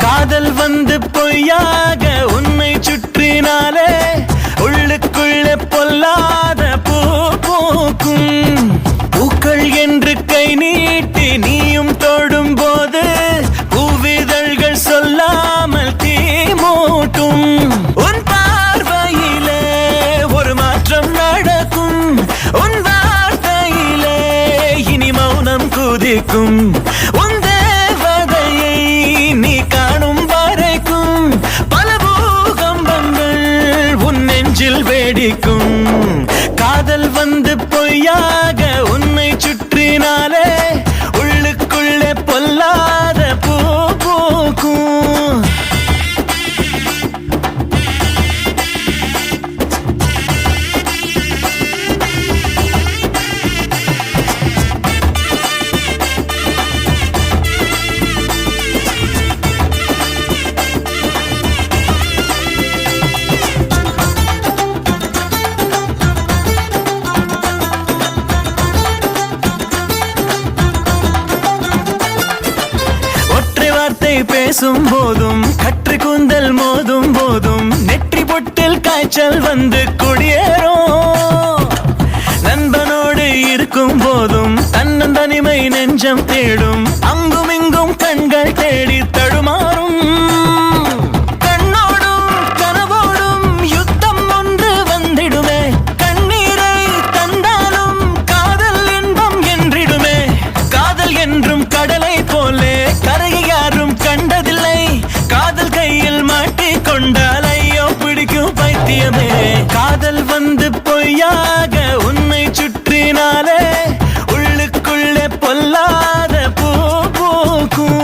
Speaker 8: காதல் வந்து பொய்யாக உன்னை சுற்றினாலே உள்ளுக்குள்ளே பொல்லாத பூ பூக்கும் பூக்கள் என்று கை நீட்டி நீயும் தொடும் போது பூவிதழ்கள் சொல்லாமல் தீ மூட்டும் உன் பார்வையிலே ஒரு மாற்றம் நடக்கும் உன் வார்த்தையிலே இனி மௌனம் குதிக்கும் உன் தேவதையை நீ காணும் வரைக்கும் பல பூகம்பங்கள் உன் நெஞ்சில் வெடிக்கும் காதல் வந்து பொய்யா பேசும் போதும் கற்று கூந்தல் மோதும் போதும் நெற்றி பொட்டில் காய்ச்சல் வந்து குடியேறும். நண்பனோடு இருக்கும் போதும் தன்னந்தனிமை நெஞ்சம் தேடும். அங்கும் இங்கும் கண்கள் தேடி தடுமாறும். கண்ணோடும் கனவோடும் யுத்தம் ஒன்று வந்திடுமே. கண்ணீரை தந்தாலும் காதல் இன்பம் என்றிடுமே. காதல் என்றும் கடலை போலே கரையை யாரும் கண்டதில்லை. காதல் கையில் மாட்டிக் கொண்டால் ஐயோ பிடிக்கும் பைத்தியமே. காதல் வந்து பொய்யாக உன்னை சுற்றினாலே உள்ளுக்குள்ளே பொல்லாத பூ பூக்கும்.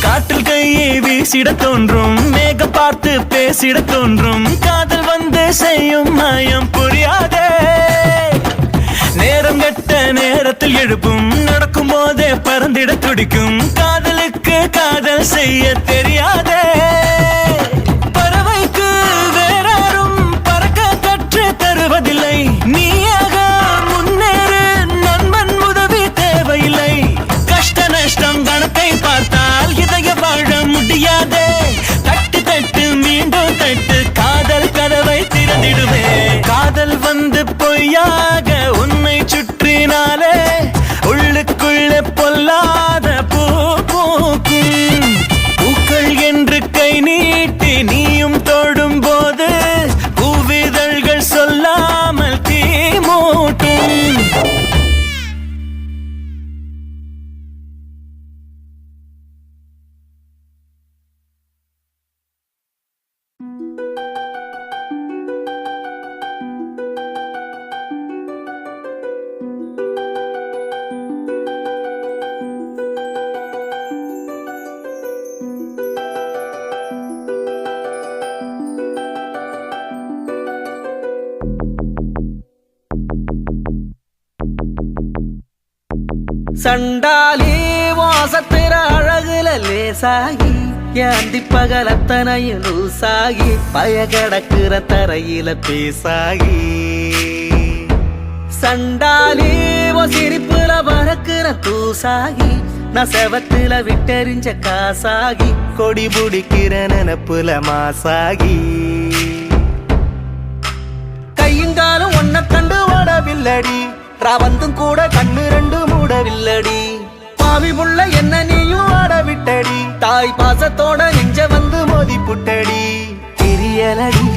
Speaker 8: காற்றில் கையை வீசிட தோன்றும். மேகம் பார்த்து பேசிட தோன்றும். காதல் வந்து செய்யும் மாயம் புரியாதே. நேரம் கெட்ட நேரத்தில் எழுப்பும். நடக்கும் போதே பறந்திட துடிக்கும். காதலுக்கு காதல் செய்ய தெரியாதே. பறவைக்கு வேறாரும் பறக்க கற்று தருவதில்லை. நீயாக முன்னேறு நண்பன் உதவி தேவையில்லை. கஷ்ட நஷ்டம் கணக்கை பார்த்தால் இதய வாழ முடியாதே. தட்டு தட்டு மீண்டும் தட்டு காதல் கதவை திறந்திடுவே. காதல் வந்து பொய்யாக உன்னை சுற்றினாலே உள்ளுக்குள்ளே பொல்லாத பூ பூக்கும். பூக்கள் என்று கை நீட்டி நீயும் தொடும் போது பூவிதழ்கள் சொல்லாமல் தீ மூட்டும்.
Speaker 1: சண்டாலி வாசத்திர அழகுல லேசாகி ஏந்தி பகலத்தனையும் லூசாகி பய கிடக்குற தரையில பேசாகி. சண்டாலி சிரிப்புல பறக்குற தூசாகி நான் செவத்துல விட்டெறிஞ்ச காசாகி கொடி பிடிக்கிற நினப்புல மாசாகி. கையுங்காலும் ஒன்ன கண்டு ஓடவில்லடி. ராவந்தும் கூட கண்ணு ரெண்டு மூடவில்லடி. பாவி புள்ள என்ன நீயும் ஆட விட்டடி. தாய் பாசத்தோட நெஞ்ச வந்து மோதி புட்டடி. தெரியலடி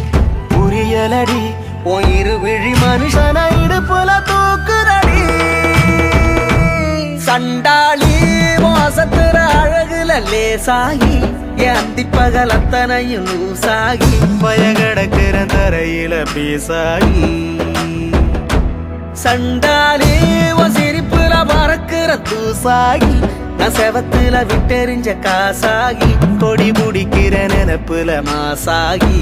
Speaker 1: புரியலடி உன் இரு விழி மனுஷன இடுப்புல தூக்குறடி. சண்டாளி வாசத்துற அழகுல லேசாகி ஏந்தி பகல் அத்தனையும் லூசாகி பய கிடக்கிற தரையில பேசாகி. சண்டாலி சிரிப்புல பறக்குற தூசாகி நான் செவத்துல விட்டெறிஞ்ச காசாகி கொடி பிடிக்கிற நினப்புல மாசாகி.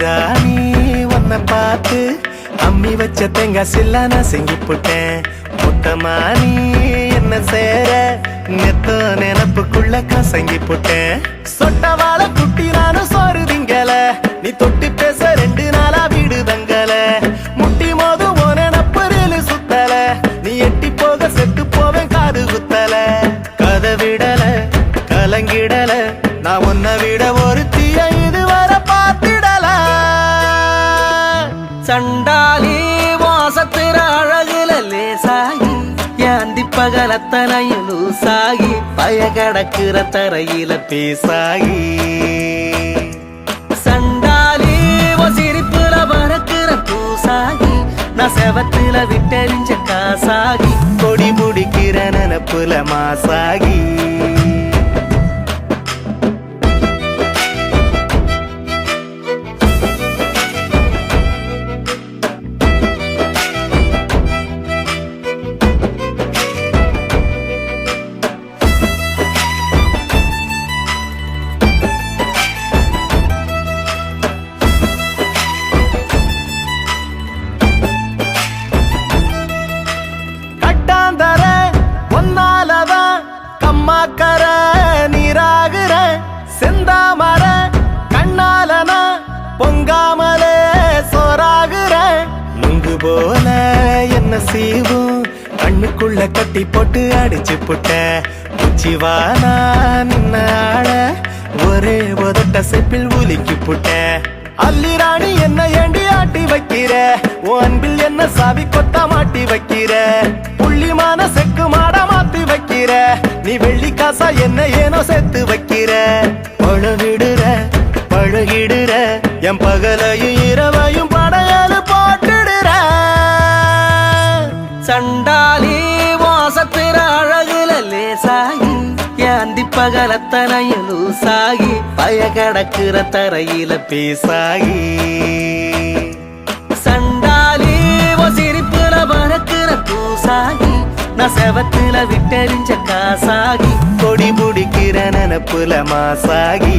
Speaker 1: ராணி உன்னை பார்த்து அம்மி வச்ச தேங்காய் சில்லா நான் செஞ்சு போட்டேன். முத்தமா நீ என்ன சேர
Speaker 6: நெத்த நினப்புக்குள்ள கசங்கி போட்டேன் சொட்டவாள குட்டி நானும் சோறு திங்கல நீ தொட்டு பேச 2 நாளா வீடு தங்கல முட்டி மோது ஓன நப்பரில் சுத்தல நீ எட்டி போக செத்து போவேன் காது குத்தல கதை விடல கலங்கிடல நான் உன்னை விட ஒரு தீய இதுவரை பார்த்திடல
Speaker 1: சண்டாலி வாசத்திர அழகுல லேசாகி ஏந்தி பகலத்தனையும் லூசாகி பய கடக்குற தரையில
Speaker 6: பேசாகி
Speaker 1: சண்டாலி சிரிப்புல பறக்குற பூசாகி நான் செவத்துல விட்டெறிஞ்ச காசாகி
Speaker 6: கொடி முடிக்கிற நினப்புல மாசாகி கட்டாந்தர ஒன்னாலதான் கம்மாக்கர நீராகுற செந்தாமர கண்ணாலனா பொங்காமலே சோறாகுற நுங்கு போல என்ன செய்வோம் கண்ணுக்குள்ள கட்டி போட்டு அடிச்சு புட்ட உச்சிவானா நின்ன ஆள ஒரே உதட்ட செப்பில் உலுக்கி புட்ட அல்லி ராணி என்ன ஏண்டி ஆட்டி வைக்கிற உன் அன்பில் என்ன சாவி கொத்தா மாட்டி வைக்கிற புள்ளிமான செக்கு மாட மாத்தி வைக்கிற நீ வெள்ளி காசா என்ன ஏனோ சேர்த்து வைக்கிற பழகிடுற பழகிடுற என் பகலையும் இரவையும் படையலு போட்டுடுற
Speaker 1: சண்டாலி வாசத்திர அழகுல லேசாகி ஏந்தி பகலத்தனையும் லூசாகி பய கடக்குற தரையில
Speaker 6: பேசாகி
Speaker 1: சண்டாலி சிரிப்புல பறக்குற பூசாகி நான் செவத்துல விட்டெறிஞ்ச காசாகி
Speaker 6: கொடி முடிக்கிற நினப்புல மாசாகி